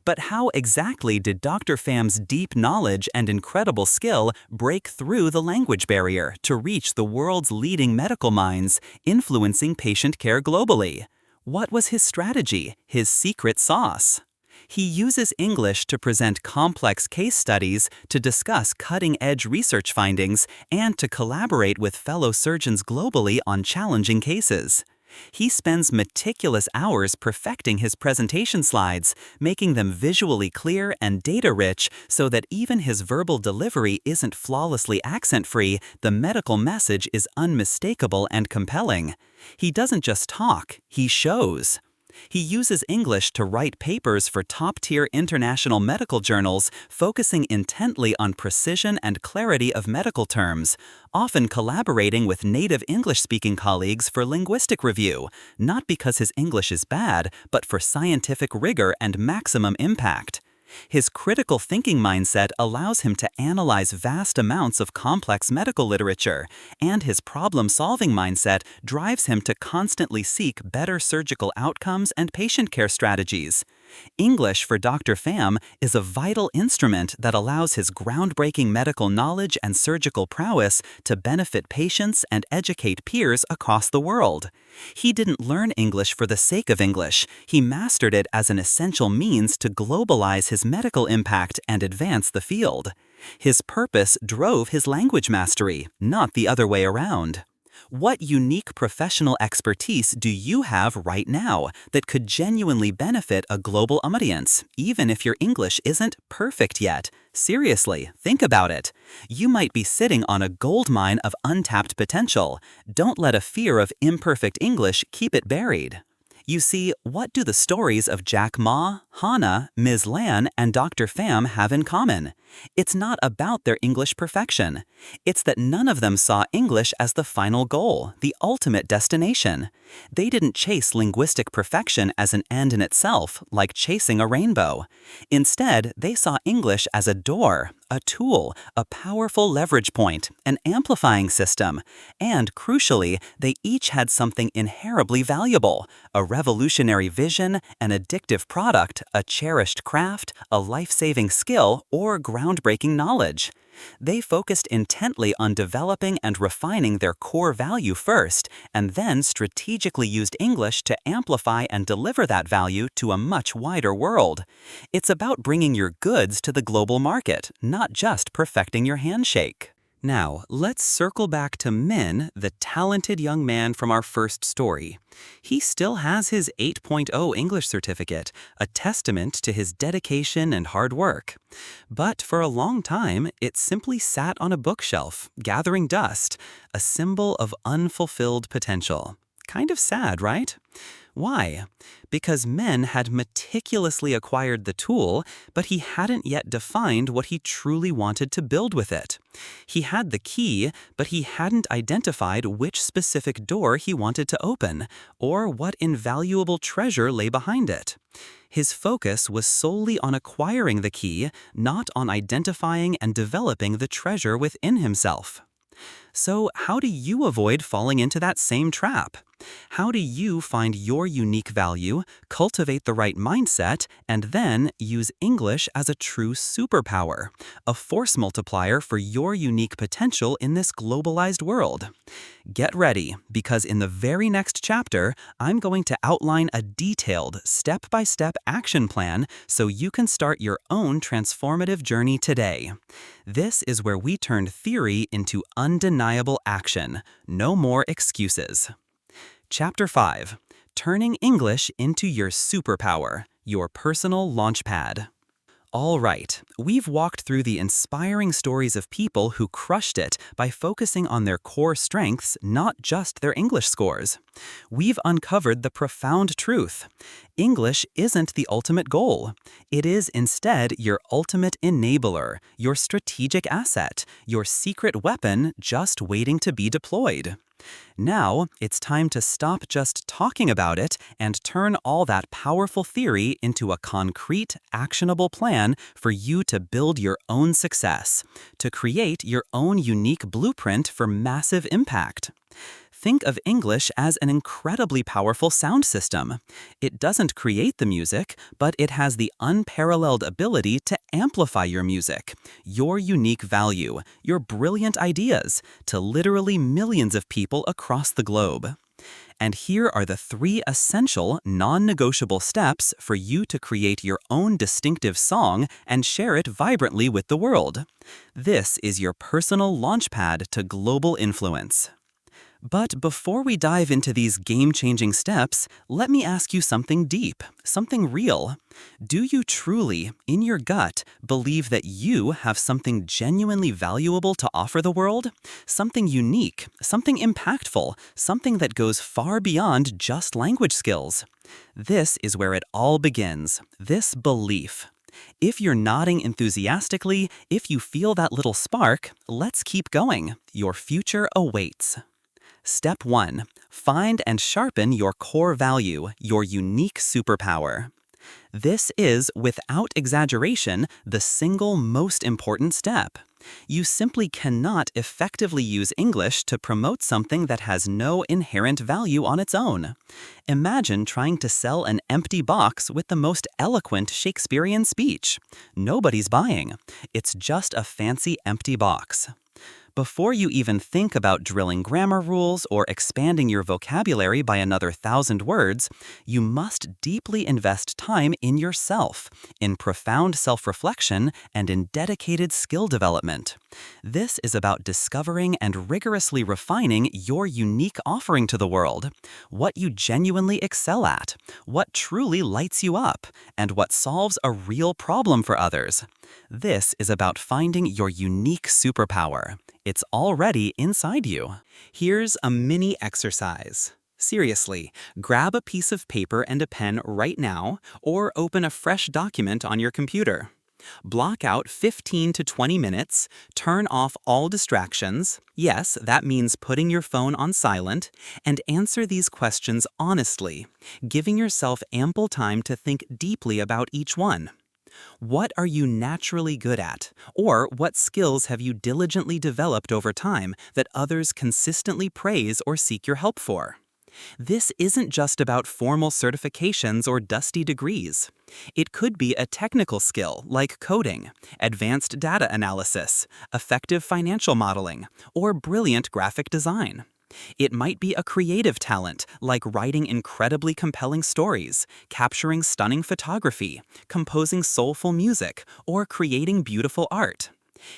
But how exactly did Dr. Pham's deep knowledge and incredible skill break through the language barrier to reach the world's leading medical minds, influencing patient care globally? What was his strategy, his secret sauce? He uses English to present complex case studies, to discuss cutting-edge research findings, and to collaborate with fellow surgeons globally on challenging cases. He spends meticulous hours perfecting his presentation slides, making them visually clear and data-rich so that even his verbal delivery isn't flawlessly accent-free, the medical message is unmistakable and compelling. He doesn't just talk, he shows. He uses English to write papers for top-tier international medical journals, focusing intently on precision and clarity of medical terms, often collaborating with native English-speaking colleagues for linguistic review, not because his English is bad, but for scientific rigor and maximum impact. His critical thinking mindset allows him to analyze vast amounts of complex medical literature, and his problem-solving mindset drives him to constantly seek better surgical outcomes and patient care strategies. English for Dr. Pham is a vital instrument that allows his groundbreaking medical knowledge and surgical prowess to benefit patients and educate peers across the world. He didn't learn English for the sake of English. He mastered it as an essential means to globalize his medical impact and advance the field. His purpose drove his language mastery, not the other way around. What unique professional expertise do you have right now that could genuinely benefit a global audience, even if your English isn't perfect yet? Seriously, think about it. You might be sitting on a goldmine of untapped potential. Don't let a fear of imperfect English keep it buried. You see, what do the stories of Jack Ma, Hannah, Ms. Lan, and Dr. Pham have in common? It's not about their English perfection. It's that none of them saw English as the final goal, the ultimate destination. They didn't chase linguistic perfection as an end in itself, like chasing a rainbow. Instead, they saw English as a door, a tool, a powerful leverage point, an amplifying system. And crucially, they each had something inherently valuable: a revolutionary vision, an addictive product, a cherished craft, a life-saving skill, or groundbreaking knowledge. They focused intently on developing and refining their core value first, and then strategically used English to amplify and deliver that value to a much wider world. It's about bringing your goods to the global market, not just perfecting your handshake. Now, let's circle back to Min, the talented young man from our first story. He still has his 8.0 English certificate, a testament to his dedication and hard work. But for a long time, it simply sat on a bookshelf, gathering dust, a symbol of unfulfilled potential. Kind of sad, right? Why? Because Min had meticulously acquired the tool, but he hadn't yet defined what he truly wanted to build with it. He had the key, but he hadn't identified which specific door he wanted to open, or what invaluable treasure lay behind it. His focus was solely on acquiring the key, not on identifying and developing the treasure within himself. So, how do you avoid falling into that same trap? How do you find your unique value, cultivate the right mindset, and then use English as a true superpower, a force multiplier for your unique potential in this globalized world? Get ready, because in the very next chapter, I'm going to outline a detailed, step-by-step action plan so you can start your own transformative journey today. This is where we turn theory into undeniable action. No more excuses. Chapter 5. Turning English into your superpower, your personal launchpad. All right, we've walked through the inspiring stories of people who crushed it by focusing on their core strengths, not just their English scores. We've uncovered the profound truth. English isn't the ultimate goal. It is instead your ultimate enabler, your strategic asset, your secret weapon just waiting to be deployed. Now, it's time to stop just talking about it and turn all that powerful theory into a concrete, actionable plan for you to build your own success, to create your own unique blueprint for massive impact. Think of English as an incredibly powerful sound system. It doesn't create the music, but it has the unparalleled ability to amplify your music, your unique value, your brilliant ideas, to literally millions of people across the globe. And here are the 3 essential, non-negotiable steps for you to create your own distinctive song and share it vibrantly with the world. This is your personal launchpad to global influence. But before we dive into these game-changing steps, let me ask you something deep, something real. Do you truly, in your gut, believe that you have something genuinely valuable to offer the world? Something unique, something impactful, something that goes far beyond just language skills? This is where it all begins, this belief. If you're nodding enthusiastically, if you feel that little spark, let's keep going. Your future awaits. Step 1. Find and sharpen your core value, your unique superpower. This is, without exaggeration, the single most important step. You simply cannot effectively use English to promote something that has no inherent value on its own. Imagine trying to sell an empty box with the most eloquent Shakespearean speech. Nobody's buying. It's just a fancy empty box. Before you even think about drilling grammar rules or expanding your vocabulary by another 1,000 words, you must deeply invest time in yourself, in profound self-reflection, and in dedicated skill development. This is about discovering and rigorously refining your unique offering to the world, what you genuinely excel at, what truly lights you up, and what solves a real problem for others. This is about finding your unique superpower. It's already inside you. Here's a mini exercise. Seriously, grab a piece of paper and a pen right now, or open a fresh document on your computer. Block out 15 to 20 minutes, turn off all distractions, yes, that means putting your phone on silent, and answer these questions honestly, giving yourself ample time to think deeply about each one. What are you naturally good at? Or what skills have you diligently developed over time that others consistently praise or seek your help for? This isn't just about formal certifications or dusty degrees. It could be a technical skill like coding, advanced data analysis, effective financial modeling, or brilliant graphic design. It might be a creative talent, like writing incredibly compelling stories, capturing stunning photography, composing soulful music, or creating beautiful art.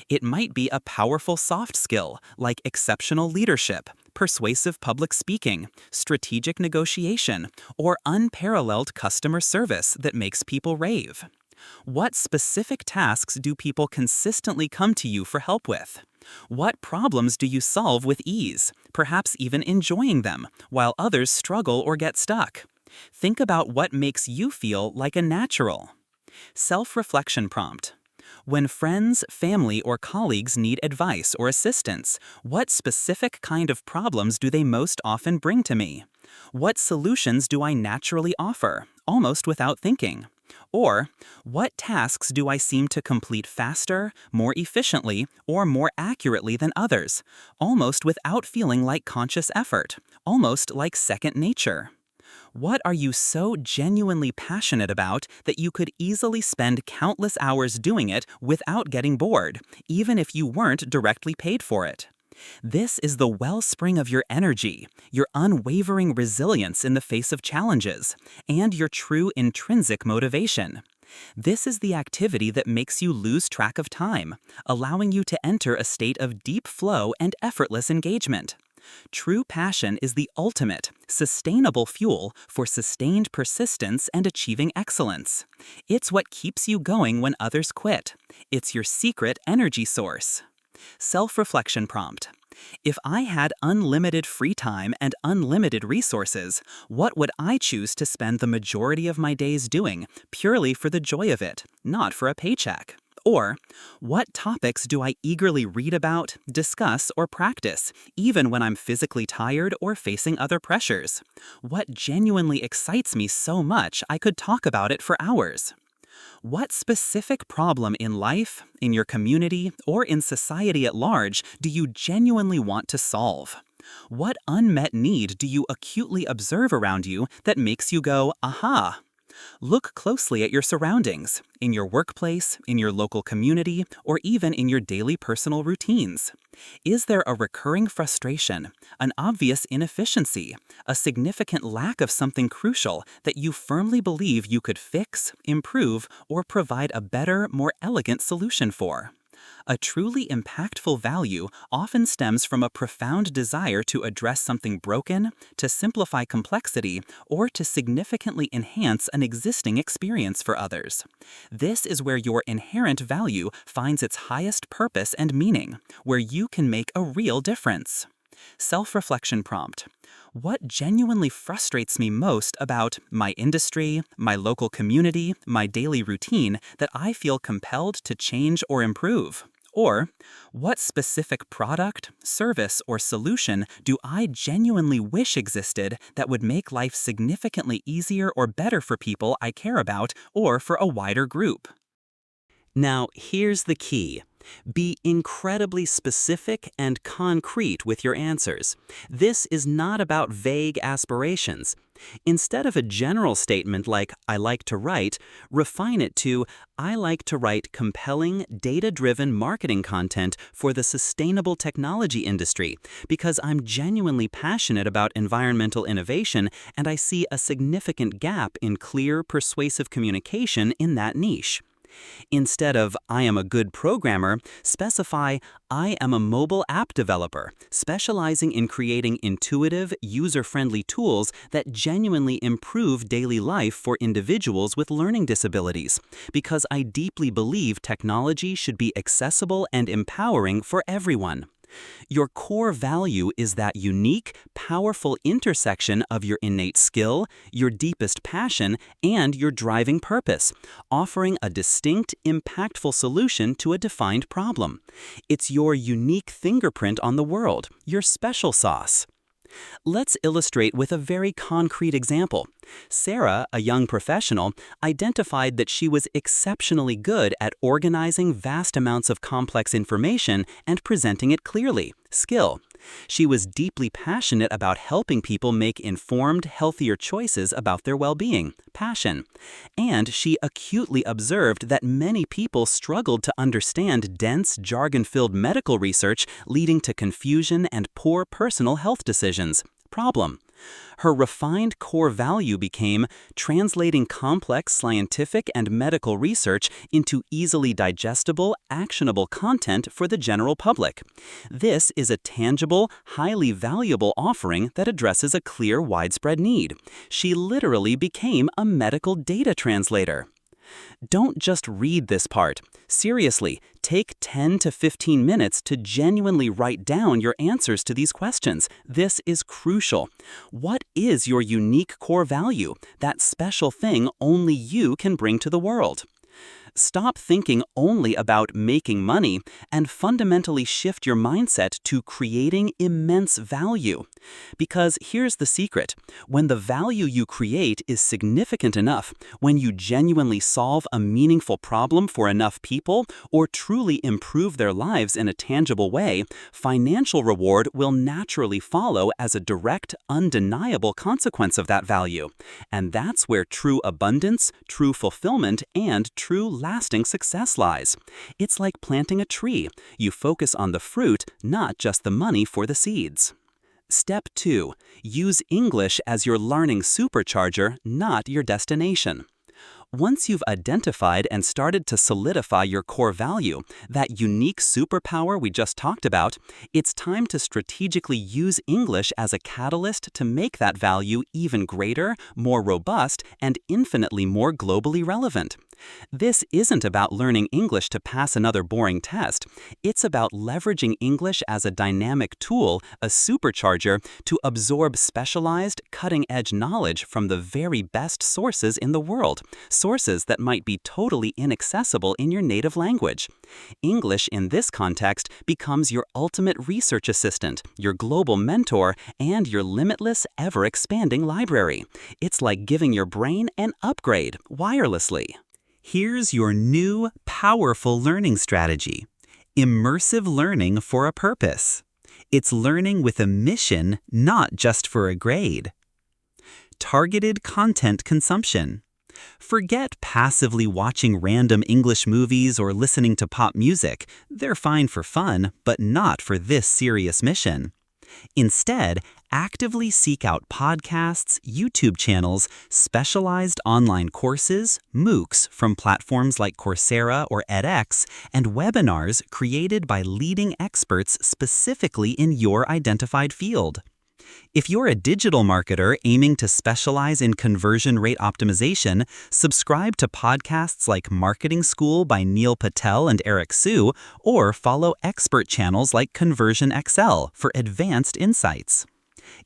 It might be a powerful soft skill, like exceptional leadership, persuasive public speaking, strategic negotiation, or unparalleled customer service that makes people rave. What specific tasks do people consistently come to you for help with? What problems do you solve with ease, perhaps even enjoying them, while others struggle or get stuck? Think about what makes you feel like a natural. Self-reflection prompt. When friends, family, or colleagues need advice or assistance, what specific kind of problems do they most often bring to me? What solutions do I naturally offer, almost without thinking? Or, what tasks do I seem to complete faster, more efficiently, or more accurately than others, almost without feeling like conscious effort, almost like second nature? What are you so genuinely passionate about that you could easily spend countless hours doing it without getting bored, even if you weren't directly paid for it? This is the wellspring of your energy, your unwavering resilience in the face of challenges, and your true intrinsic motivation. This is the activity that makes you lose track of time, allowing you to enter a state of deep flow and effortless engagement. True passion is the ultimate, sustainable fuel for sustained persistence and achieving excellence. It's what keeps you going when others quit. It's your secret energy source. Self-reflection prompt. If I had unlimited free time and unlimited resources, what would I choose to spend the majority of my days doing, purely for the joy of it, not for a paycheck? Or, what topics do I eagerly read about, discuss, or practice, even when I'm physically tired or facing other pressures? What genuinely excites me so much I could talk about it for hours? What specific problem in life, in your community, or in society at large do you genuinely want to solve? What unmet need do you acutely observe around you that makes you go, aha? Look closely at your surroundings, in your workplace, in your local community, or even in your daily personal routines. Is there a recurring frustration, an obvious inefficiency, a significant lack of something crucial that you firmly believe you could fix, improve, or provide a better, more elegant solution for? A truly impactful value often stems from a profound desire to address something broken, to simplify complexity, or to significantly enhance an existing experience for others. This is where your inherent value finds its highest purpose and meaning, where you can make a real difference. Self-reflection prompt. What genuinely frustrates me most about my industry, my local community, my daily routine that I feel compelled to change or improve? Or, what specific product, service, or solution do I genuinely wish existed that would make life significantly easier or better for people I care about or for a wider group? Now, here's the key. Be incredibly specific and concrete with your answers. This is not about vague aspirations. Instead of a general statement like, I like to write, refine it to, I like to write compelling, data-driven marketing content for the sustainable technology industry because I'm genuinely passionate about environmental innovation and I see a significant gap in clear, persuasive communication in that niche. Instead of, I am a good programmer, specify, I am a mobile app developer, specializing in creating intuitive, user-friendly tools that genuinely improve daily life for individuals with learning disabilities, because I deeply believe technology should be accessible and empowering for everyone. Your core value is that unique, powerful intersection of your innate skill, your deepest passion, and your driving purpose, offering a distinct, impactful solution to a defined problem. It's your unique fingerprint on the world, your special sauce. Let's illustrate with a very concrete example. Sarah, a young professional, identified that she was exceptionally good at organizing vast amounts of complex information and presenting it clearly. Skill. She was deeply passionate about helping people make informed, healthier choices about their well-being. Passion. And she acutely observed that many people struggled to understand dense, jargon-filled medical research leading to confusion and poor personal health decisions. Problem. Her refined core value became translating complex scientific and medical research into easily digestible, actionable content for the general public. This is a tangible, highly valuable offering that addresses a clear, widespread need. She literally became a medical data translator. Don't just read this part. Seriously, take 10 to 15 minutes to genuinely write down your answers to these questions. This is crucial. What is your unique core value, that special thing only you can bring to the world? Stop thinking only about making money and fundamentally shift your mindset to creating immense value. Because here's the secret. When the value you create is significant enough, when you genuinely solve a meaningful problem for enough people or truly improve their lives in a tangible way, financial reward will naturally follow as a direct, undeniable consequence of that value. And that's where true abundance, true fulfillment, and true lasting success lies. It's like planting a tree. You focus on the fruit, not just the money for the seeds. Step 2. Use English as your learning supercharger, not your destination. Once you've identified and started to solidify your core value, that unique superpower we just talked about, it's time to strategically use English as a catalyst to make that value even greater, more robust, and infinitely more globally relevant. This isn't about learning English to pass another boring test. It's about leveraging English as a dynamic tool, a supercharger, to absorb specialized, cutting-edge knowledge from the very best sources in the world, sources that might be totally inaccessible in your native language. English in this context becomes your ultimate research assistant, your global mentor, and your limitless, ever-expanding library. It's like giving your brain an upgrade wirelessly. Here's your new, powerful learning strategy. Immersive learning for a purpose. It's learning with a mission, not just for a grade. Targeted content consumption. Forget passively watching random English movies or listening to pop music. They're fine for fun, but not for this serious mission. Instead, actively seek out podcasts, YouTube channels, specialized online courses, MOOCs from platforms like Coursera or edX, and webinars created by leading experts specifically in your identified field. If you're a digital marketer aiming to specialize in conversion rate optimization, subscribe to podcasts like Marketing School by Neil Patel and Eric Sue, or follow expert channels like Conversion XL for advanced insights.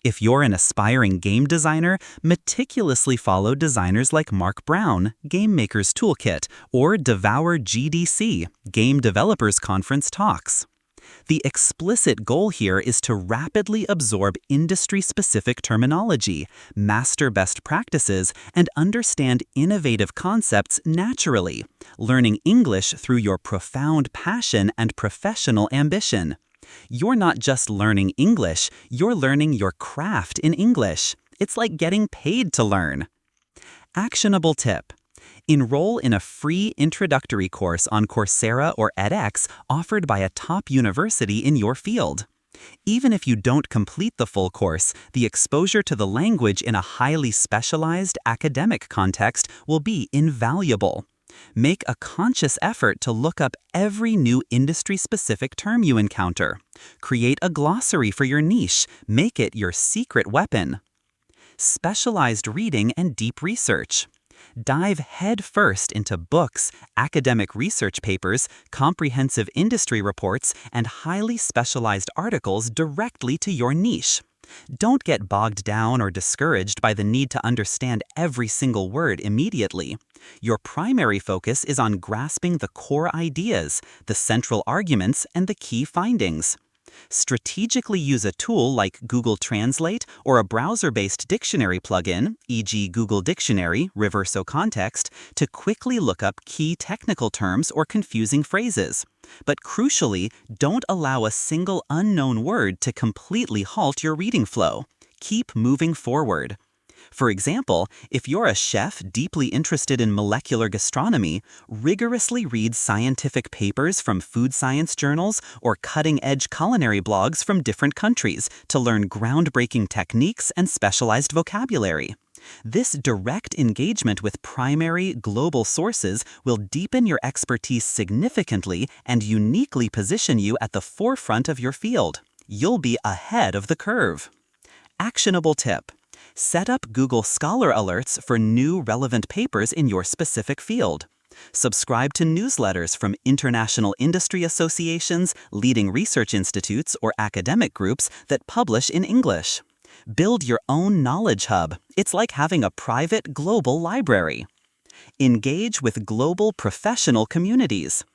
If you're an aspiring game designer, meticulously follow designers like Mark Brown, Game Maker's Toolkit, or Devour GDC, Game Developers Conference Talks. The explicit goal here is to rapidly absorb industry-specific terminology, master best practices, and understand innovative concepts naturally, learning English through your profound passion and professional ambition. You're not just learning English, you're learning your craft in English. It's like getting paid to learn. Actionable tip. Enroll in a free introductory course on Coursera or edX offered by a top university in your field. Even if you don't complete the full course, the exposure to the language in a highly specialized academic context will be invaluable. Make a conscious effort to look up every new industry-specific term you encounter. Create a glossary for your niche. Make it your secret weapon. Specialized reading and deep research. Dive headfirst into books, academic research papers, comprehensive industry reports, and highly specialized articles directly to your niche. Don't get bogged down or discouraged by the need to understand every single word immediately. Your primary focus is on grasping the core ideas, the central arguments, and the key findings. Strategically use a tool like Google Translate or a browser-based dictionary plugin, e.g. Google Dictionary, Reverso Context, to quickly look up key technical terms or confusing phrases. But crucially, don't allow a single unknown word to completely halt your reading flow. Keep moving forward. For example, if you're a chef deeply interested in molecular gastronomy, rigorously read scientific papers from food science journals or cutting-edge culinary blogs from different countries to learn groundbreaking techniques and specialized vocabulary. This direct engagement with primary, global sources will deepen your expertise significantly and uniquely position you at the forefront of your field. You'll be ahead of the curve. Actionable tip. Set up Google Scholar alerts for new relevant papers in your specific field. Subscribe to newsletters from international industry associations, leading research institutes, or academic groups that publish in English. Build your own knowledge hub. It's like having a private global library. Engage with global professional communities.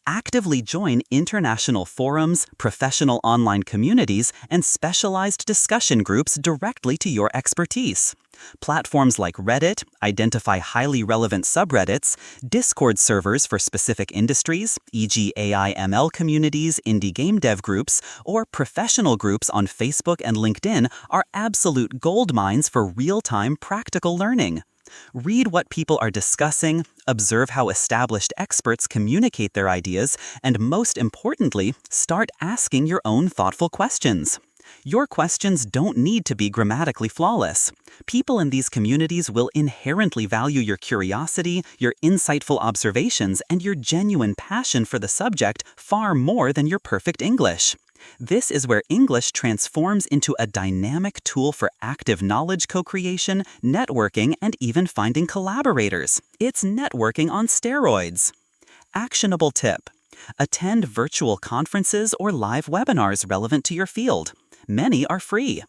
Actively join international forums, professional online communities, and specialized discussion groups directly to your expertise. Platforms like Reddit identify highly relevant subreddits, Discord servers for specific industries, e.g. AI/ML communities, indie game dev groups, or professional groups on Facebook and LinkedIn are absolute gold mines for real-time practical learning. Read what people are discussing, observe how established experts communicate their ideas, and most importantly, start asking your own thoughtful questions. Your questions don't need to be grammatically flawless. People in these communities will inherently value your curiosity, your insightful observations, and your genuine passion for the subject far more than your perfect English. This is where English transforms into a dynamic tool for active knowledge co-creation, networking, and even finding collaborators. It's networking on steroids. Actionable tip. Attend virtual conferences or live webinars relevant to your field. Many are free.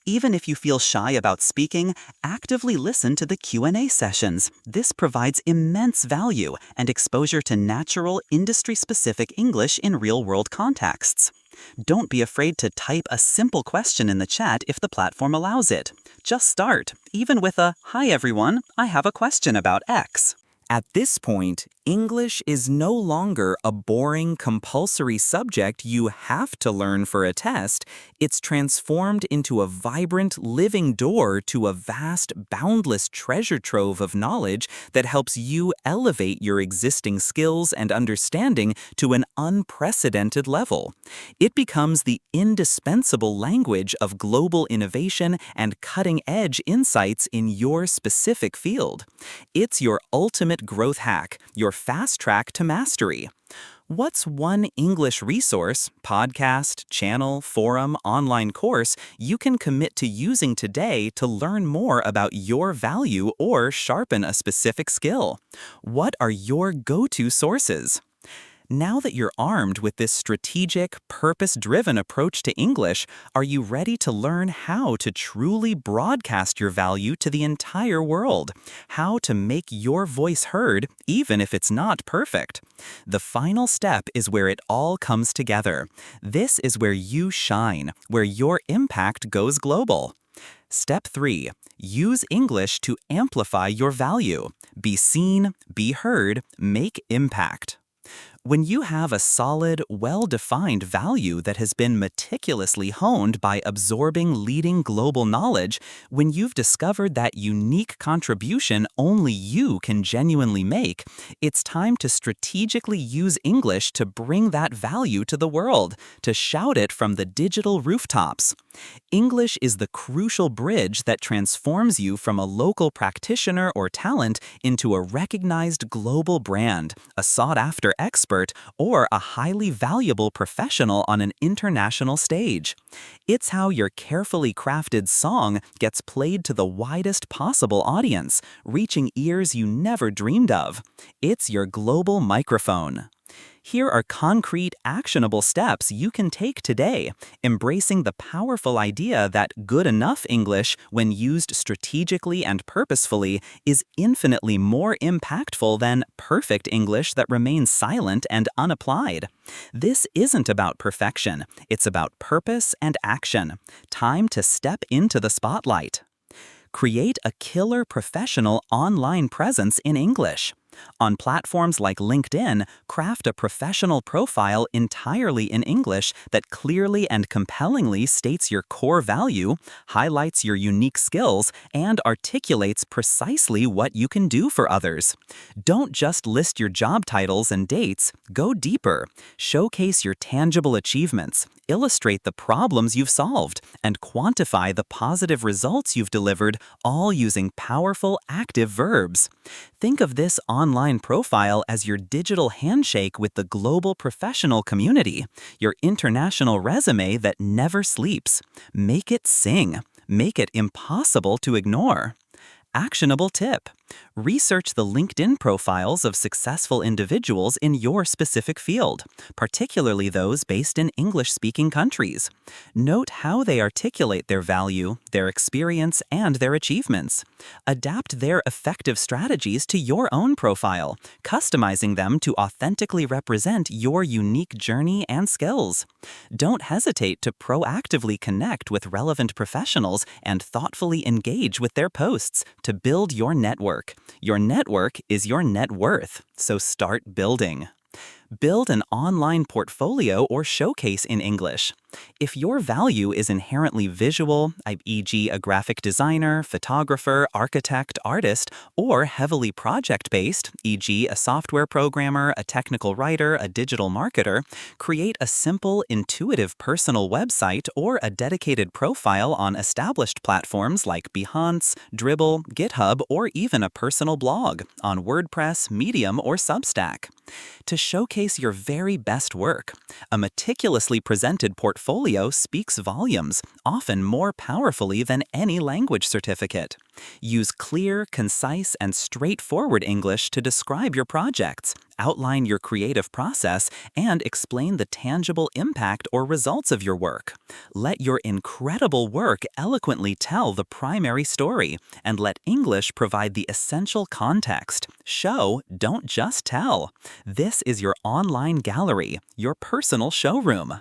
Even if you feel shy about speaking, actively listen to the Q&A sessions. This provides immense value and exposure to natural, industry-specific English in real-world contexts. Don't be afraid to type a simple question in the chat if the platform allows it. Just start, even with a, "Hi everyone, I have a question about X." At this point, English is no longer a boring, compulsory subject you have to learn for a test. It's transformed into a vibrant, living door to a vast, boundless treasure trove of knowledge that helps you elevate your existing skills and understanding to an unprecedented level. It becomes the indispensable language of global innovation and cutting-edge insights in your specific field. It's your ultimate growth hack, your fast track to mastery. What's one English resource, podcast, channel, forum, online course you can commit to using today to learn more about your value or sharpen a specific skill? What are your go-to sources? Now that you're armed with this strategic, purpose-driven approach to English, are you ready to learn how to truly broadcast your value to the entire world? How to make your voice heard, even if it's not perfect? The final step is where it all comes together. This is where you shine, where your impact goes global. Step 3. Use English to amplify your value. Be seen, be heard, make impact. When you have a solid, well-defined value that has been meticulously honed by absorbing leading global knowledge, when you've discovered that unique contribution only you can genuinely make, it's time to strategically use English to bring that value to the world, to shout it from the digital rooftops. English is the crucial bridge that transforms you from a local practitioner or talent into a recognized global brand, a sought-after expert, or a highly valuable professional on an international stage. It's how your carefully crafted song gets played to the widest possible audience, reaching ears you never dreamed of. It's your global microphone. Here are concrete, actionable steps you can take today, embracing the powerful idea that good enough English, when used strategically and purposefully, is infinitely more impactful than perfect English that remains silent and unapplied. This isn't about perfection, it's about purpose and action. Time to step into the spotlight. Create a killer professional online presence in English. On platforms like LinkedIn, craft a professional profile entirely in English that clearly and compellingly states your core value, highlights your unique skills, and articulates precisely what you can do for others. Don't just list your job titles and dates, go deeper. Showcase your tangible achievements, illustrate the problems you've solved, and quantify the positive results you've delivered, all using powerful, active verbs. Think of this online profile as your digital handshake with the global professional community, your international resume that never sleeps. Make it sing. Make it impossible to ignore. Actionable tip. Research the LinkedIn profiles of successful individuals in your specific field, particularly those based in English-speaking countries. Note how they articulate their value, their experience, and their achievements. Adapt their effective strategies to your own profile, customizing them to authentically represent your unique journey and skills. Don't hesitate to proactively connect with relevant professionals and thoughtfully engage with their posts to build your network. Your network is your net worth, so start building. Build an online portfolio or showcase in English. If your value is inherently visual, e.g. a graphic designer, photographer, architect, artist, or heavily project-based, e.g. a software programmer, a technical writer, a digital marketer, create a simple, intuitive personal website or a dedicated profile on established platforms like Behance, Dribbble, GitHub, or even a personal blog on WordPress, Medium, or Substack. To showcase your very best work, a meticulously presented portfolio speaks volumes, often more powerfully than any language certificate. Use clear, concise, and straightforward English to describe your projects, outline your creative process, and explain the tangible impact or results of your work. Let your incredible work eloquently tell the primary story, and let English provide the essential context. Show, don't just tell. This is your online gallery, your personal showroom.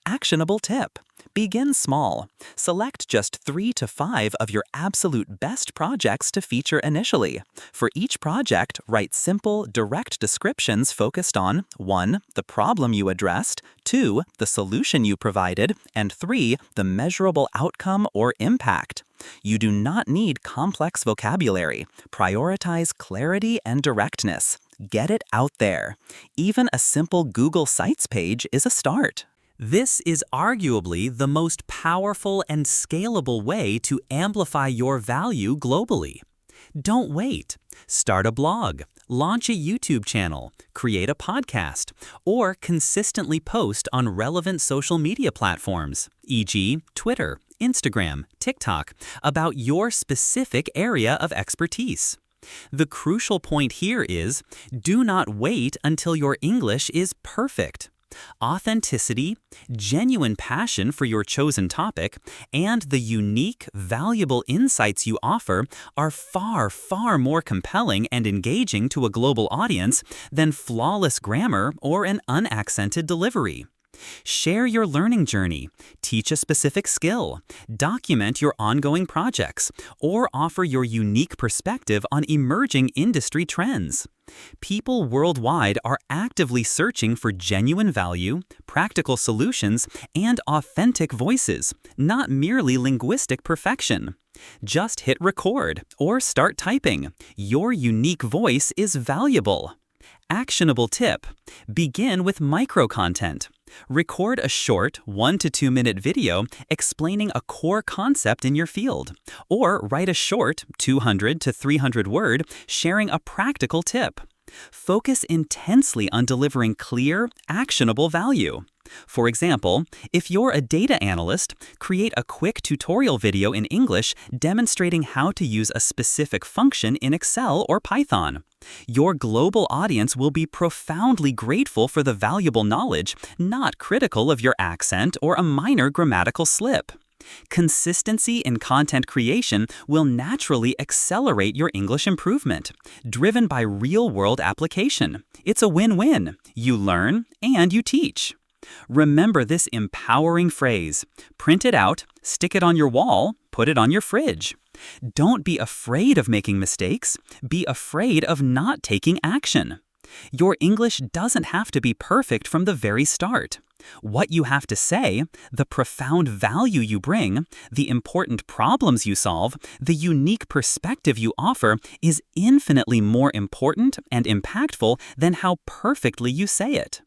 Actionable tip. Begin small. Select just 3 to 5 of your absolute best projects to feature initially. For each project, write simple, direct descriptions focused on 1. The problem you addressed, 2. The solution you provided, and 3. The measurable outcome or impact. You do not need complex vocabulary. Prioritize clarity and directness. Get it out there. Even a simple Google Sites page is a start. This is arguably the most powerful and scalable way to amplify your value globally. Don't wait. Start a blog, launch a YouTube channel, create a podcast, or consistently post on relevant social media platforms, e.g., Twitter, Instagram, TikTok, about your specific area of expertise. The crucial point here is, do not wait until your English is perfect. Authenticity, genuine passion for your chosen topic, and the unique, valuable insights you offer are far, far more compelling and engaging to a global audience than flawless grammar or an unaccented delivery. Share your learning journey, teach a specific skill, document your ongoing projects, or offer your unique perspective on emerging industry trends. People worldwide are actively searching for genuine value, practical solutions, and authentic voices, not merely linguistic perfection. Just hit record or start typing. Your unique voice is valuable. Actionable tip: begin with micro-content. Record a short 1 to 2 minute video explaining a core concept in your field, or write a short 200 to 300 word sharing a practical tip. Focus intensely on delivering clear, actionable value. For example, if you're a data analyst, create a quick tutorial video in English demonstrating how to use a specific function in Excel or Python. Your global audience will be profoundly grateful for the valuable knowledge, not critical of your accent or a minor grammatical slip. Consistency in content creation will naturally accelerate your English improvement, driven by real-world application. It's a win-win. You learn and you teach. Remember this empowering phrase. Print it out, stick it on your wall, put it on your fridge. Don't be afraid of making mistakes. Be afraid of not taking action. Your English doesn't have to be perfect from the very start. What you have to say, the profound value you bring, the important problems you solve, the unique perspective you offer is infinitely more important and impactful than how perfectly you say it.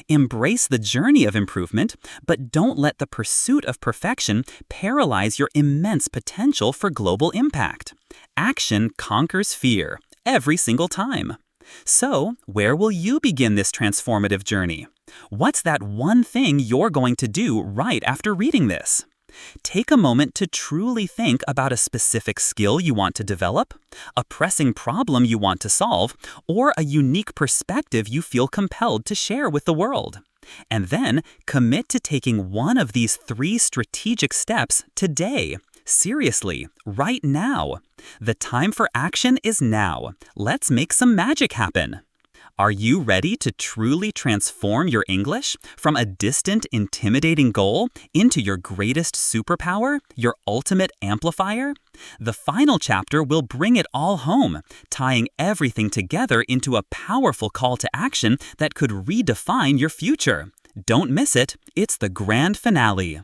Embrace the journey of improvement, but don't let the pursuit of perfection paralyze your immense potential for global impact. Action conquers fear, every single time. So, where will you begin this transformative journey? What's that one thing you're going to do right after reading this? Take a moment to truly think about a specific skill you want to develop, a pressing problem you want to solve, or a unique perspective you feel compelled to share with the world. And then commit to taking one of these 3 strategic steps today. Seriously, right now. The time for action is now. Let's make some magic happen. Are you ready to truly transform your English from a distant, intimidating goal into your greatest superpower, your ultimate amplifier? The final chapter will bring it all home, tying everything together into a powerful call to action that could redefine your future. Don't miss it. It's the grand finale.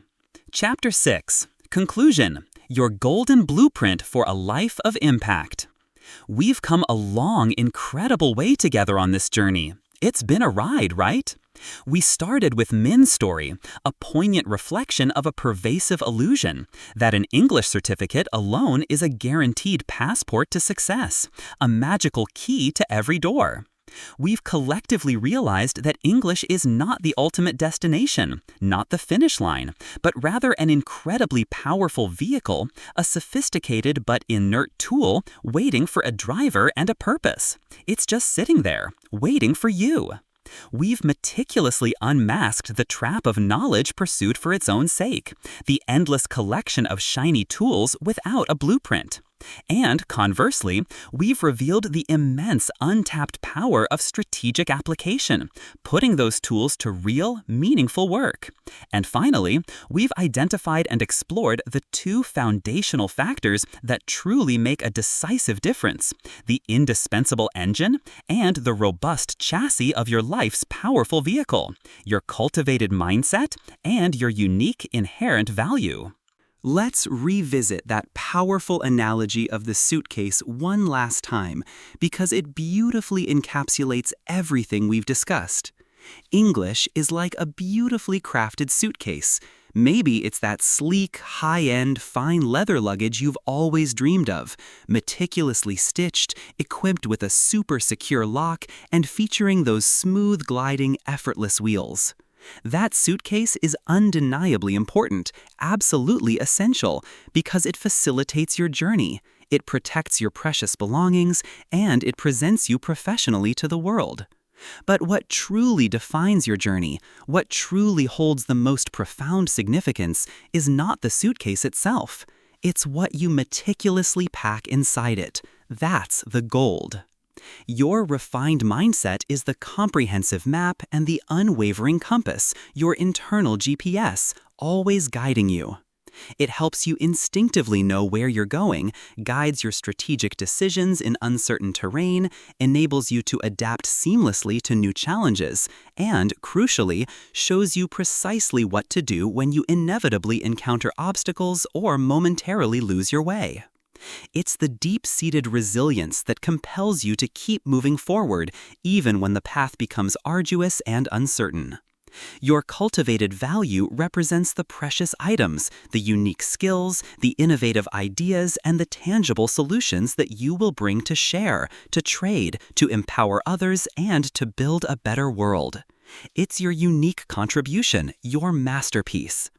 Chapter 6. Conclusion: Your golden blueprint for a life of impact. We've come a long, incredible way together on this journey. It's been a ride, right? We started with Min's story, a poignant reflection of a pervasive illusion that an English certificate alone is a guaranteed passport to success, a magical key to every door. We've collectively realized that English is not the ultimate destination, not the finish line, but rather an incredibly powerful vehicle, a sophisticated but inert tool waiting for a driver and a purpose. It's just sitting there, waiting for you. We've meticulously unmasked the trap of knowledge pursued for its own sake, the endless collection of shiny tools without a blueprint. And conversely, we've revealed the immense untapped power of strategic application, putting those tools to real, meaningful work. And finally, we've identified and explored the two foundational factors that truly make a decisive difference: the indispensable engine and the robust chassis of your life's powerful vehicle, your cultivated mindset, and your unique inherent value. Let's revisit that powerful analogy of the suitcase one last time, because it beautifully encapsulates everything we've discussed. English is like a beautifully crafted suitcase. Maybe it's that sleek, high-end, fine leather luggage you've always dreamed of, meticulously stitched, equipped with a super secure lock, and featuring those smooth gliding, effortless wheels. That suitcase is undeniably important, absolutely essential, because it facilitates your journey, it protects your precious belongings, and it presents you professionally to the world. But what truly defines your journey, what truly holds the most profound significance, is not the suitcase itself. It's what you meticulously pack inside it. That's the gold. Your refined mindset is the comprehensive map and the unwavering compass, your internal GPS, always guiding you. It helps you instinctively know where you're going, guides your strategic decisions in uncertain terrain, enables you to adapt seamlessly to new challenges, and, crucially, shows you precisely what to do when you inevitably encounter obstacles or momentarily lose your way. It's the deep-seated resilience that compels you to keep moving forward, even when the path becomes arduous and uncertain. Your cultivated value represents the precious items, the unique skills, the innovative ideas, and the tangible solutions that you will bring to share, to trade, to empower others, and to build a better world. It's your unique contribution, your masterpiece.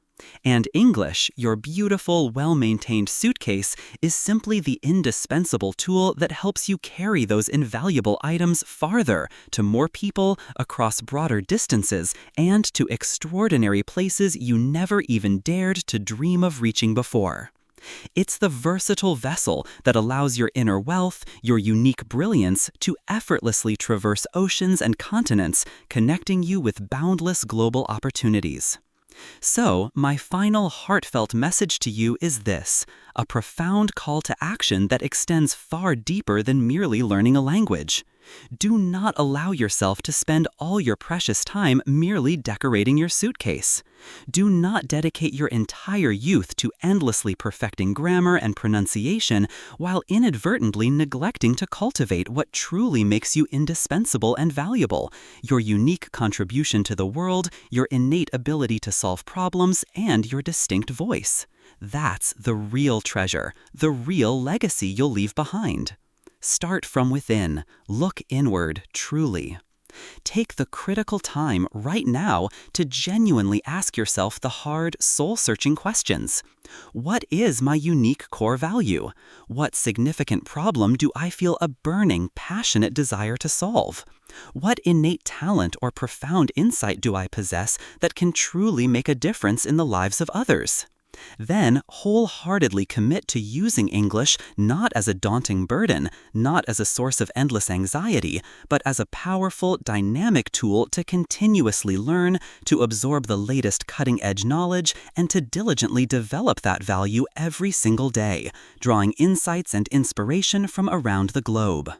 And English, your beautiful, well-maintained suitcase, is simply the indispensable tool that helps you carry those invaluable items farther, to more people, across broader distances, and to extraordinary places you never even dared to dream of reaching before. It's the versatile vessel that allows your inner wealth, your unique brilliance, to effortlessly traverse oceans and continents, connecting you with boundless global opportunities. So, my final heartfelt message to you is this: a profound call to action that extends far deeper than merely learning a language. Do not allow yourself to spend all your precious time merely decorating your suitcase. Do not dedicate your entire youth to endlessly perfecting grammar and pronunciation while inadvertently neglecting to cultivate what truly makes you indispensable and valuable: your unique contribution to the world, your innate ability to solve problems, and your distinct voice. That's the real treasure, the real legacy you'll leave behind. Start from within. Look inward, truly. Take the critical time right now to genuinely ask yourself the hard, soul-searching questions. What is my unique core value? What significant problem do I feel a burning, passionate desire to solve? What innate talent or profound insight do I possess that can truly make a difference in the lives of others? Then wholeheartedly commit to using English not as a daunting burden, not as a source of endless anxiety, but as a powerful, dynamic tool to continuously learn, to absorb the latest cutting-edge knowledge, and to diligently develop that value every single day, drawing insights and inspiration from around the globe.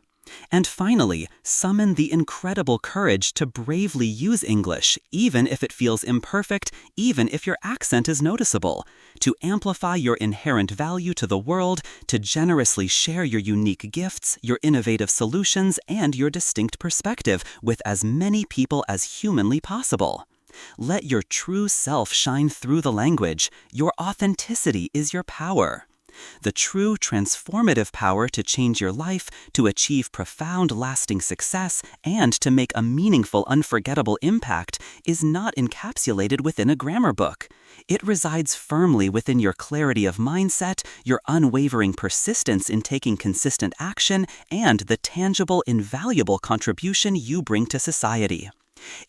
And finally, summon the incredible courage to bravely use English, even if it feels imperfect, even if your accent is noticeable, to amplify your inherent value to the world, to generously share your unique gifts, your innovative solutions, and your distinct perspective with as many people as humanly possible. Let your true self shine through the language. Your authenticity is your power. The true transformative power to change your life, to achieve profound lasting success, and to make a meaningful, unforgettable impact is not encapsulated within a grammar book. It resides firmly within your clarity of mindset, your unwavering persistence in taking consistent action, and the tangible, invaluable contribution you bring to society.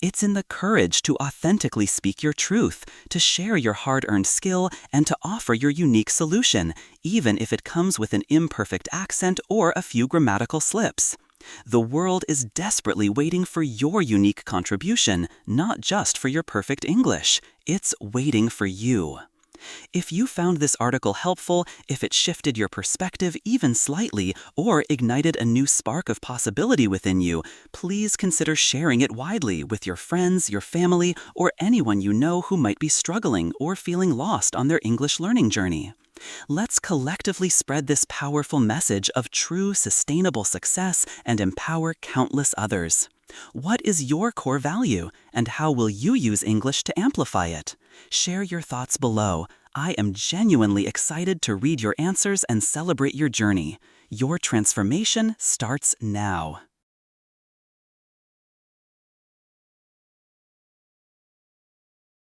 It's in the courage to authentically speak your truth, to share your hard-earned skill, and to offer your unique solution, even if it comes with an imperfect accent or a few grammatical slips. The world is desperately waiting for your unique contribution, not just for your perfect English. It's waiting for you. If you found this article helpful, if it shifted your perspective even slightly, or ignited a new spark of possibility within you, please consider sharing it widely with your friends, your family, or anyone you know who might be struggling or feeling lost on their English learning journey. Let's collectively spread this powerful message of true sustainable success and empower countless others. What is your core value, and how will you use English to amplify it? Share your thoughts below. I am genuinely excited to read your answers and celebrate your journey. Your transformation starts now.